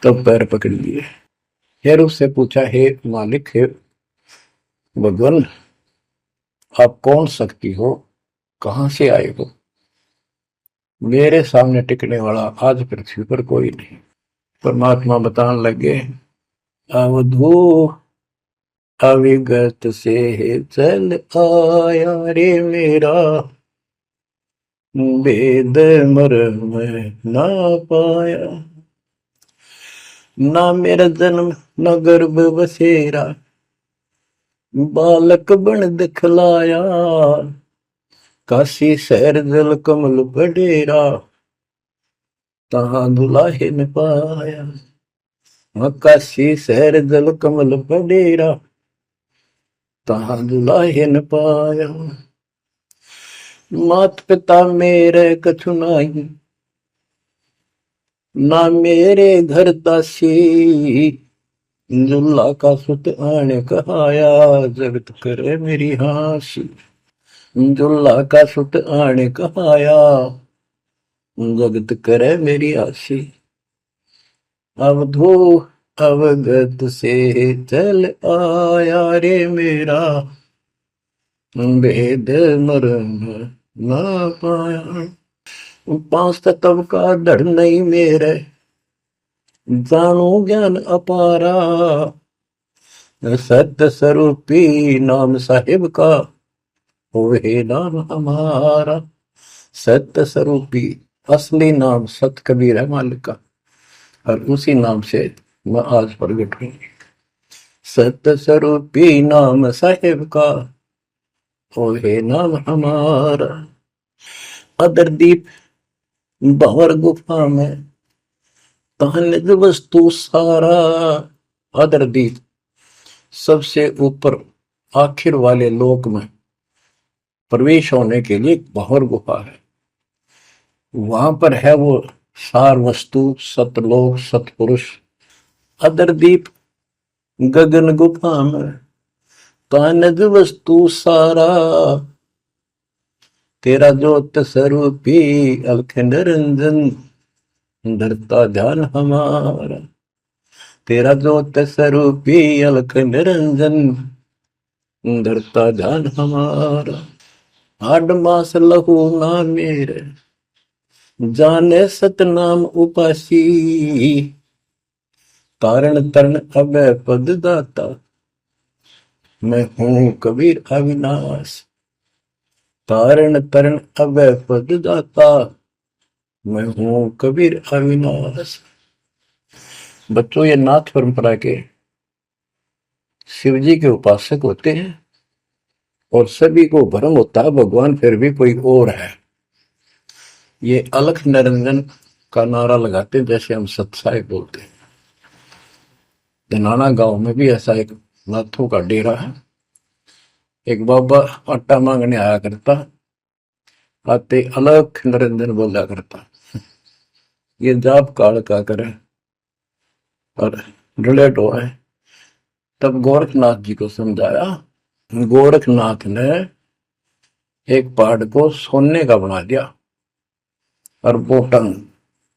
तब पैर पकड़ लिए। फिर उससे पूछा, हे मालिक, हे भगवान, आप कौन शक्ति हो, कहां से आए हो? मेरे सामने टिकने वाला आज पृथ्वी पर कोई नहीं। परमात्मा बताने लगे, अवधू अविगत से चल आया रे मेरा, वेद मर्म ना पाया। ना मेरा जन्म न गर्भ बसेरा, बालक बन दिखलाया। काशी शहर जल कमल बडेरा, तहां दुलाहे न पाया। काशी शहर जल कमल बडेरा, तहां दुलाहे न पाया। मात पिता मेरे कछु नाही, ना मेरे घर दासी। जुल्ला का सुत आने कहाया, जगत करे मेरी हासी। जुल्ला का सुत आने कहाया, जगत करे मेरी हासी। अवधू अवगत से चल आया रे मेरा, वेद मर्म ना पाया। पांच तत्व का धड़ नहीं मेरे, जानू ज्ञान अपारा। सत्य स्वरूपी नाम साहिब का, होवे नाम हमारा। सत्य स्वरूपी असली नाम सत कबीर है मालिक का, और उसी नाम से मैं आज प्रगट हूं। सत्य स्वरूपी नाम साहिब का, होवे नाम हमारा। अदरदीप भंवर गुफा में, तहनिज वस्तु सारा। अदरदीप सबसे ऊपर आखिर वाले लोक में प्रवेश होने के लिए भंवर गुफा है। वहां पर है वो सार वस्तु, सतलोक, सतपुरुष। अदरदीप गगन गुफा में, तहनिज वस्तु सारा। तेरा ज्योत स्वरूपी अलख निरंजन, धरता ध्यान हमारा। तेरा ज्योत स्वरूपी अलख निरंजन, धरता ध्यान हमारा। हाड मास लहू ना मेरे, जाने सतनाम उपासी। कारण तरण अभय पद दाता, मैं हूं कबीर अविनाश। कारण तरण अभय पद दाता, मैं हूं कबीर अविनाश। बच्चों, ये नाथ परंपरा के शिव जी के उपासक होते हैं और सभी को भ्रम होता है भगवान फिर भी कोई और है। ये अलख निरंजन का नारा लगाते हैं, जैसे हम सत्साई बोलते हैं। धनाना गांव में भी ऐसा एक नाथों का डेरा है। एक बाबा आटा मांगने आया करता, आते अलख निरंजन बोला करता। ये जाप काल का करे और रिलेट हो है। तब गोरखनाथ जी को समझाया। गोरखनाथ ने एक पहाड़ को सोने का बना दिया और वो टन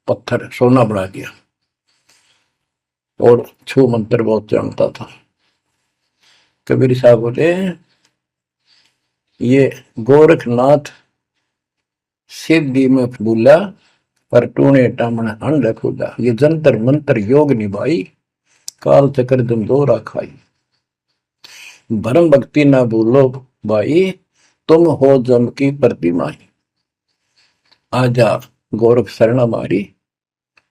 पत्थर सोना बना दिया, और छू मंत्र बहुत जानता था। कबीर साहब बोले, ये गोरखनाथ सिद्धि में भूला, पर टूने टामण अंड खुदा। ये जंतर मंत्र योग निभाई, काल चक्र दम दोरा खाई। भरम भक्ति ना भूलो भाई, तुम हो जम की प्रतिमाई। आजा गोरख शरण मारी,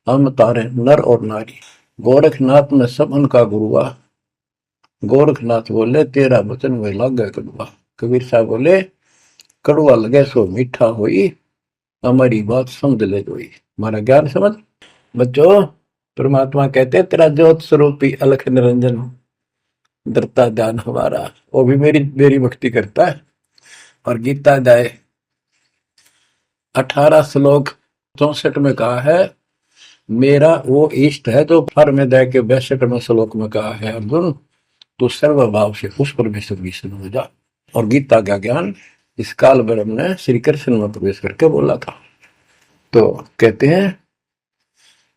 हम तारे नर और नारी। गोरखनाथ में सब उनका गुरुआ। गोरखनाथ बोले, तेरा वचन में लागे कड़ुआ। कबीर साहब बोले, कड़ुआ लगे सो मीठा होई, हमारी बात समझ ले जोई। हमारा ज्ञान समझ। बच्चों, परमात्मा कहते, तेरा ज्योत स्वरूपी अलख निरंजन, धरता ध्यान हमारा। वो भी मेरी भक्ति करता है। और गीता अध्याय 18 श्लोक 64 में कहा है, मेरा वो इष्ट है जो फर में दे के 62वें श्लोक में कहा है, अर्जुन तो सर्वभाव से उस परमेश्वर की शरण हो जा। और गीता का ज्ञान इस काल ब्रह्म ने श्री कृष्ण में प्रवेश करके बोला था। तो कहते हैं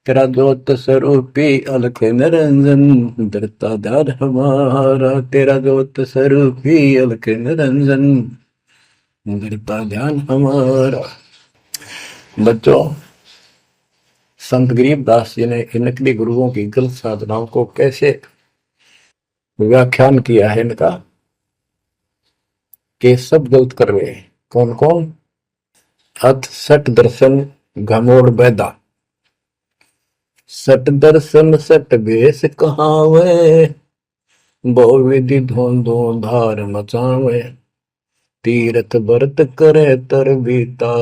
तेरा ज्योत स्वरूपी अलख निरंजन धरता ध्यान हमारा, तेरा ज्योत स्वरूपी अलख निरंजन धरता ध्यान हमारा। बच्चों, संत गरीबदास जी ने इन नकली गुरुओं की गलत साधनाओं को कैसे व्याख्यान किया है इनका, कि सब गलत कर रहे हैं। कौन कौन? अथ सट दर्शन घमोड़ बैदा, सट दर्शन सट बेस कहावे, बहु विधि धोंधो धार मचावे, तीर्थ व्रत करे तर बीता,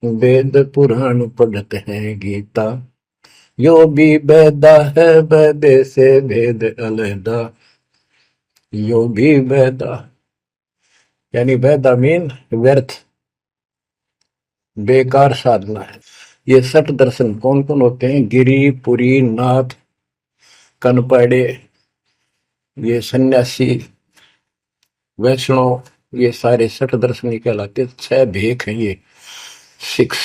वेद पुराण पढ़ते हैं गीता, यो भी बैदा है बैदे से भेद अलहदा, यो भी बैदा यानी बैदा मीन व्यर्थ बेकार साधना है। ये सठ दर्शन कौन कौन होते हैं? गिरी, पुरी, नाथ, कनपड़े, ये सन्यासी, वैष्णव, ये सारे सठ दर्शन कहलाते। 6 भेख हैं ये, 6।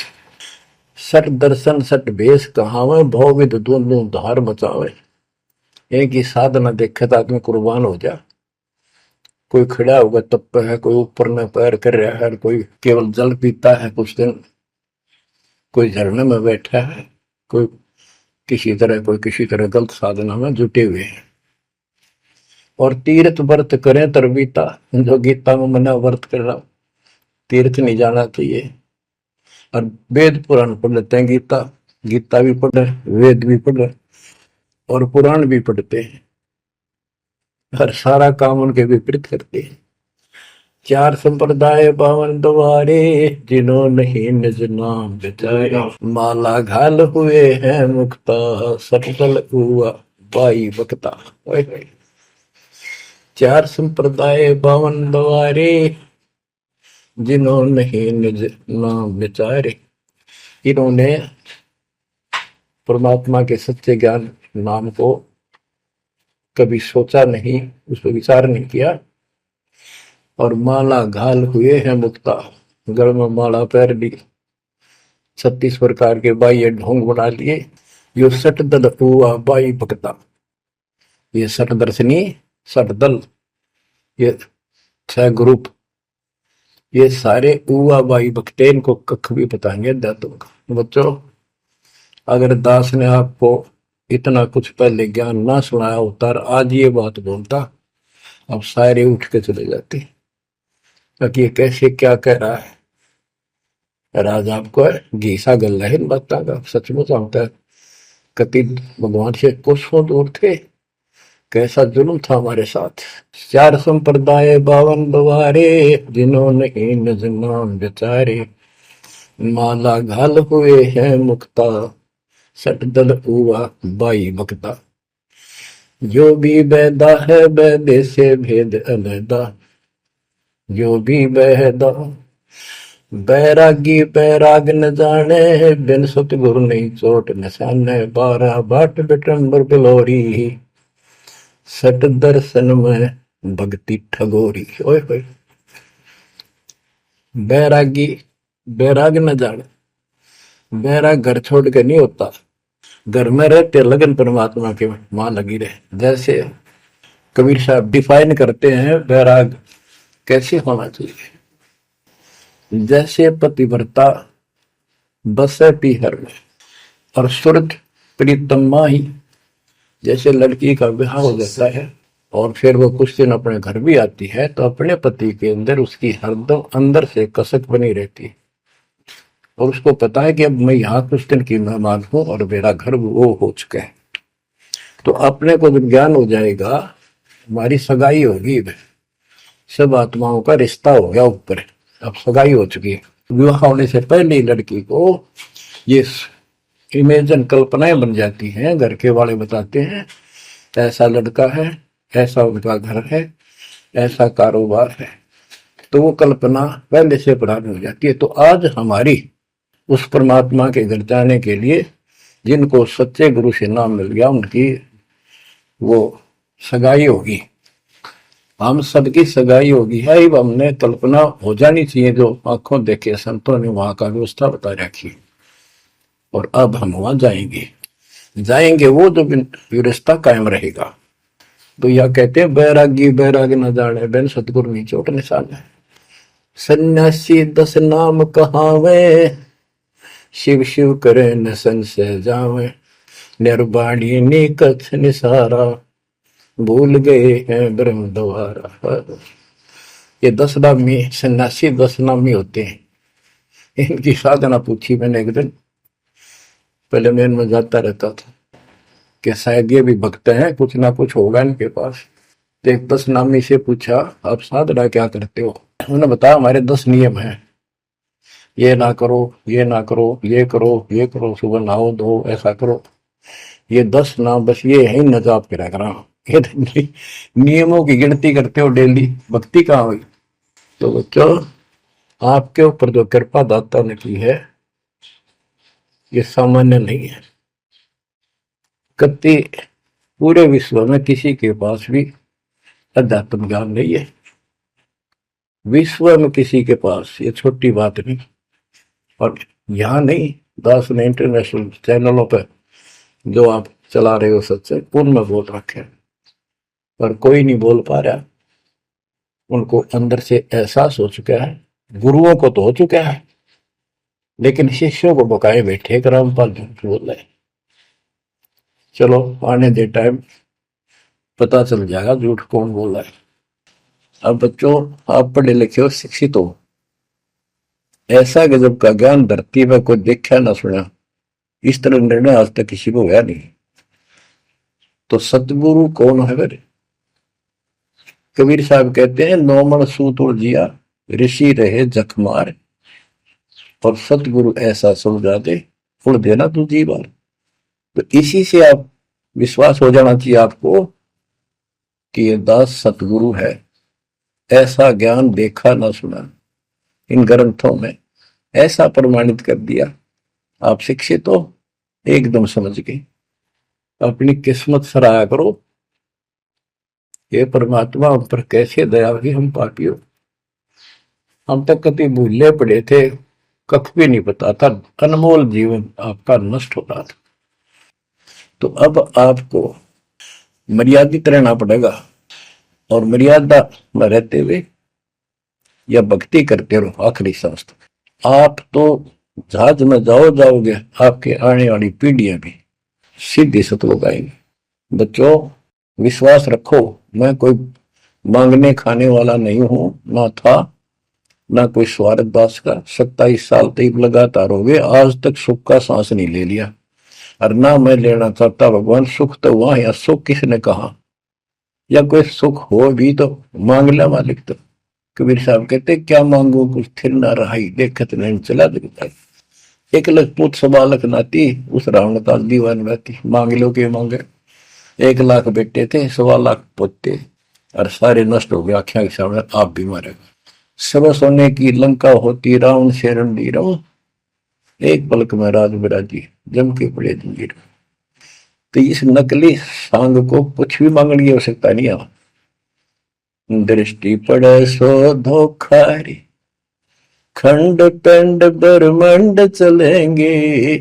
सठ दर्शन सठ भेष कहावे, भवविद दोनों धार मचावे। एक ही साधना देखे तो आदमी कुर्बान हो जा। कोई खड़ा होगा तप है, कोई ऊपर में पैर कर रहा है, कोई केवल जल पीता है कुछ दिन, कोई झरने में बैठा है, कोई किसी तरह गलत साधना में जुटे हुए हैं। और तीर्थ व्रत करें तरबीता, जो गीता में मना व्रत कर रहा, तीर्थ नहीं जाना चाहिए। और वेद पुराण पढ़ लेते हैं, गीता भी पढ़ रहे, वेद भी पढ़ रहे और पुराण भी पढ़ते हैं, हर सारा काम उनके विपरीत करते हैं। 4 संप्रदाय पावन द्वारे, जिन्हों नहीं निज नाम बिचारे, माला घाल हुए हैं मुक्ता, सटल हुआ बाई बकता। 4 संप्रदाय पावन द्वारे, जिन्हों नहीं निज नाम बिचारे। इन्होंने परमात्मा के सच्चे ज्ञान नाम को कभी सोचा नहीं, उस पर विचार नहीं किया। और माला घाल हुए हैं मुक्ता, गल में माला पहन ली, 36 प्रकार के बाह्य ढोंग बना लिए। यो सट दल हुआ बाई भक्ता, ये सट दर्शनी, सट दल, ये 6 ग्रुप, ये सारे उवा बाई भक्ते, इनको कख भी बताएंगे दातों का। बच्चों, अगर दास ने आपको इतना कुछ पहले ज्ञान ना सुनाया होता और आज ये बात बोलता, अब सारे उठ के चले जाते कि ये कैसे क्या कह रहा है। राज आपको घीसा गल है इन बातों का, सचमुच होता है। कति भगवान से कोसों दूर थे, कैसा जुल्म था हमारे साथ। 4 संप्रदाय 52 द्वारे, जिन्होंने निज नाम बिचारे, माला घाल हुए हैं मुक्ता, सट दल हुआ बाई बकता, जो भी बैदा है बैदे से भेद अलहदा, जो भी बैदा। बैरागी बैराग न जाने, बिन सतगुरु नहीं चोट निशाने, 12 बाट बिटंबर बिलोरी, सट दर्शन में भक्ति ठगोरी। ओए होए, बैरागी बैराग न जाने, बैराग घर छोड़ के नहीं होता, घर में रहते लगन परमात्मा के वहां लगी रहे। जैसे कबीर साहब डिफाइन करते हैं बैराग कैसे होना चाहिए। जैसे पतिव्रता बसे पीहर में और सूरज प्रीतमा ही, जैसे लड़की का विवाह हो जाता है और फिर वो कुछ दिन अपने घर भी आती है, तो अपने पति के अंदर उसकी हरदम अंदर से कसक बनी रहती है और उसको पता है कि अब मैं यहाँ कुछ दिन की मेहमान हूं और मेरा घर वो हो चुका है। तो अपने को जब ज्ञान हो जाएगा, हमारी सगाई होगी, सब आत्माओं का रिश्ता हो गया ऊपर, अब सगाई हो चुकी है। विवाह होने से पहले ही लड़की को ये इमेजन कल्पनाएं बन जाती हैं। घर के वाले बताते हैं ऐसा लड़का है, ऐसा उनका घर है, ऐसा कारोबार है, तो वो कल्पना पहले से पुरानी हो जाती है। तो आज हमारी उस परमात्मा के घर जाने के लिए जिनको सच्चे गुरु से नाम मिल गया, उनकी वो सगाई होगी, हम सबकी सगाई होगी है। हमने कल्पना हो जानी चाहिए, जो आंखों देखे संतों ने वहां का व्यवस्था बता रखी। और अब हम वहां जाएंगे, जाएंगे वो जो रिश्ता कायम रहेगा। तो यह कहते हैं बैरागी बैराग न जाने बिन सतगुरु नी चोट निशान है। सन्यासी 10 नाम कहावे, शिव शिव करे न संशय जावे। निर्वाणी नी कछ निसारा, भूल गए हैं ब्रह्म द्वारा। ये 10 नामी सन्यासी 10 नामी होते हैं। इनकी साधना पूछी मैंने एक दिन, पहले मैं इनमें जाता रहता था कि शायद ये भी भक्त हैं, कुछ ना कुछ होगा इनके पास। तो एक 10 नामी से पूछा, आप साधना क्या करते हो? उन्होंने बताया हमारे 10 नियम हैं, ये ना करो, ये ना करो, ये करो, ये करो, सुबह नहाओ धो, ऐसा करो। ये 10 नाम बस ये है न जाप करा करा। ये नियमों की गिनती करते हो डेली, भक्ति कहाँ हुई? तो बच्चों, आपके ऊपर जो कृपा दाता ने की है ये सामान्य नहीं है। कति पूरे विश्व में किसी के पास भी अध्यात्म ज्ञान नहीं है, विश्व में किसी के पास। ये छोटी बात नहीं। और यहाँ नहीं, दास ने इंटरनेशनल चैनलों पर जो आप चला रहे हो सच्चे उनमें बोल रखे, पर कोई नहीं बोल पा रहा। उनको अंदर से एहसास हो चुका है, गुरुओं को तो हो चुका है, लेकिन शिष्यों को बकाए बैठे कि रामपाल झूठ बोल रहे। चलो आने दे टाइम, पता चल जाएगा झूठ कौन बोल रहा है। अब बच्चों, आप पढ़े लिखे हो, शिक्षित हो, ऐसा गजब का ज्ञान धरती में कोई देखा ना सुना, इस तरह निर्णय आज तक किसी को हुआ नहीं। तो सतगुरु कौन है? फिर कबीर साहब कहते हैं, नौमण सूत जिया ऋषि रहे जखमार, और सतगुरु ऐसा समझा दे उड़ देना तू जी बार। तो इसी से आप विश्वास हो जाना चाहिए आपको कि ये दास सतगुरु है। ऐसा ज्ञान देखा ना सुना, इन ग्रंथों में ऐसा प्रमाणित कर दिया। आप शिक्षित हो, एकदम समझ गए। अपनी किस्मत सराहा करो, ये परमात्मा हम पर कैसे दया की। हम पापी हो, हम तक कभी भूले पड़े थे, कख भी नहीं पता था, अनमोल जीवन आपका नष्ट हो रहा था। तो अब आपको मर्यादित रहना पड़ेगा, और मर्यादा में रहते हुए या भक्ति करते रहो आखिरी सांस तक। आप तो जहाज में जाओगे, आपके आने वाली पीढ़ियां भी सीधी सतलोक आएंगी। बच्चों, विश्वास रखो, मैं कोई मांगने खाने वाला नहीं हूं, ना था ना कोई स्वार्थ दास का। 27 साल तक लगातार हो गए, आज तक सुख का सांस नहीं ले लिया, और ना मैं लेना चाहता। भगवान सुख तो वहां, या सुख किसने कहा? या कोई सुख हो भी तो मांग ला मालिक। तो कबीर साहब कहते, क्या मांगो कुछ थिर ना रहाई, देखत नहीं चला दिखता। 1 लाख पूत सबालक नाती, उस रावण का दीवान रहती। मांग लो के मांगे, 1 लाख बेटे थे, 1.25 लाख पोते, और सारे नष्ट हो गए आख्या के सामने। आप भी मारे, सब सोने की लंका होती, रावण से रणधीर, एक पलक में राज बिराजी, जम के पड़े जंजीर। तो इस नकली सांग को कुछ भी मांगने की आवश्यकता नहीं है। दृष्टि पड़े सो धोखारी, खंड पिंड ब्रह्मंड चलेंगे,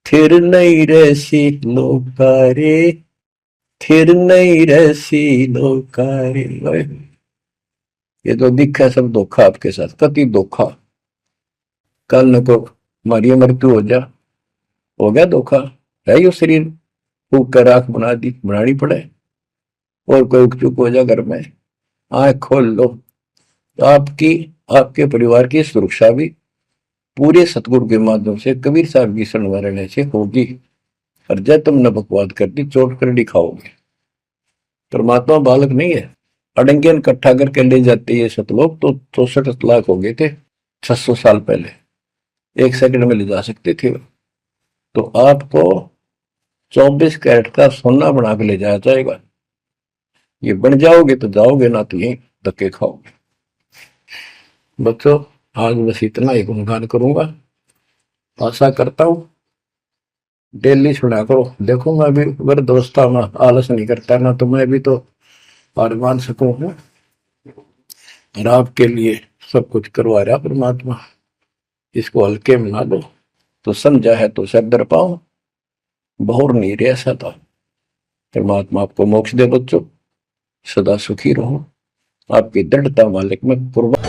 फिर नहीं रहसी लोकारे, फिर नहीं रहसी लोकारे। ये तो दिखा सब धोखा आपके साथ, कति धोखा। कल न को हमारी मृत्यु हो गया धोखा, है यो शरीर फूक कर आंख बना दी, बनानी पड़े। और कोई चुप हो जा घर में, आंख खोल लो, तो आपकी आपके परिवार की सुरक्षा भी पूरे सतगुरु के माध्यम से, कबीर साहब की शरण में रहने से होगी। और जब तुमने बकवाद कर दी, चोट कर दिखाओगे। परमात्मा बालक नहीं है, अड़ंगियन इकट्ठा करके ले जाते ये सतलोक। तो 64 लाख हो गए थे 600 साल पहले, 1 सेकंड में ले जा सकते थे। तो आपको 24 कैरेट का सोना बना के ले जाया जाएगा। ये बन जाओगे तो जाओगे, ना तो यही धक्के खाओगे। बच्चों, आज बस इतना ही गुणगान करूंगा। आशा करता हूं डेली सुना करो। देखो मैं भी वृद्धावस्था में आलस नहीं करता ना, तो मैं भी तो हार मान सकूं हूँ। और आपके लिए सब कुछ करवा रहा परमात्मा, इसको हल्के में ना लो। तो समझा है तो सर दर पाओ, बहुर नहीं रह सता। परमात्मा आपको मोक्ष दे बच्चों, सदा सुखी रहो। आपकी दृढ़ता मालिक में कुर्बान।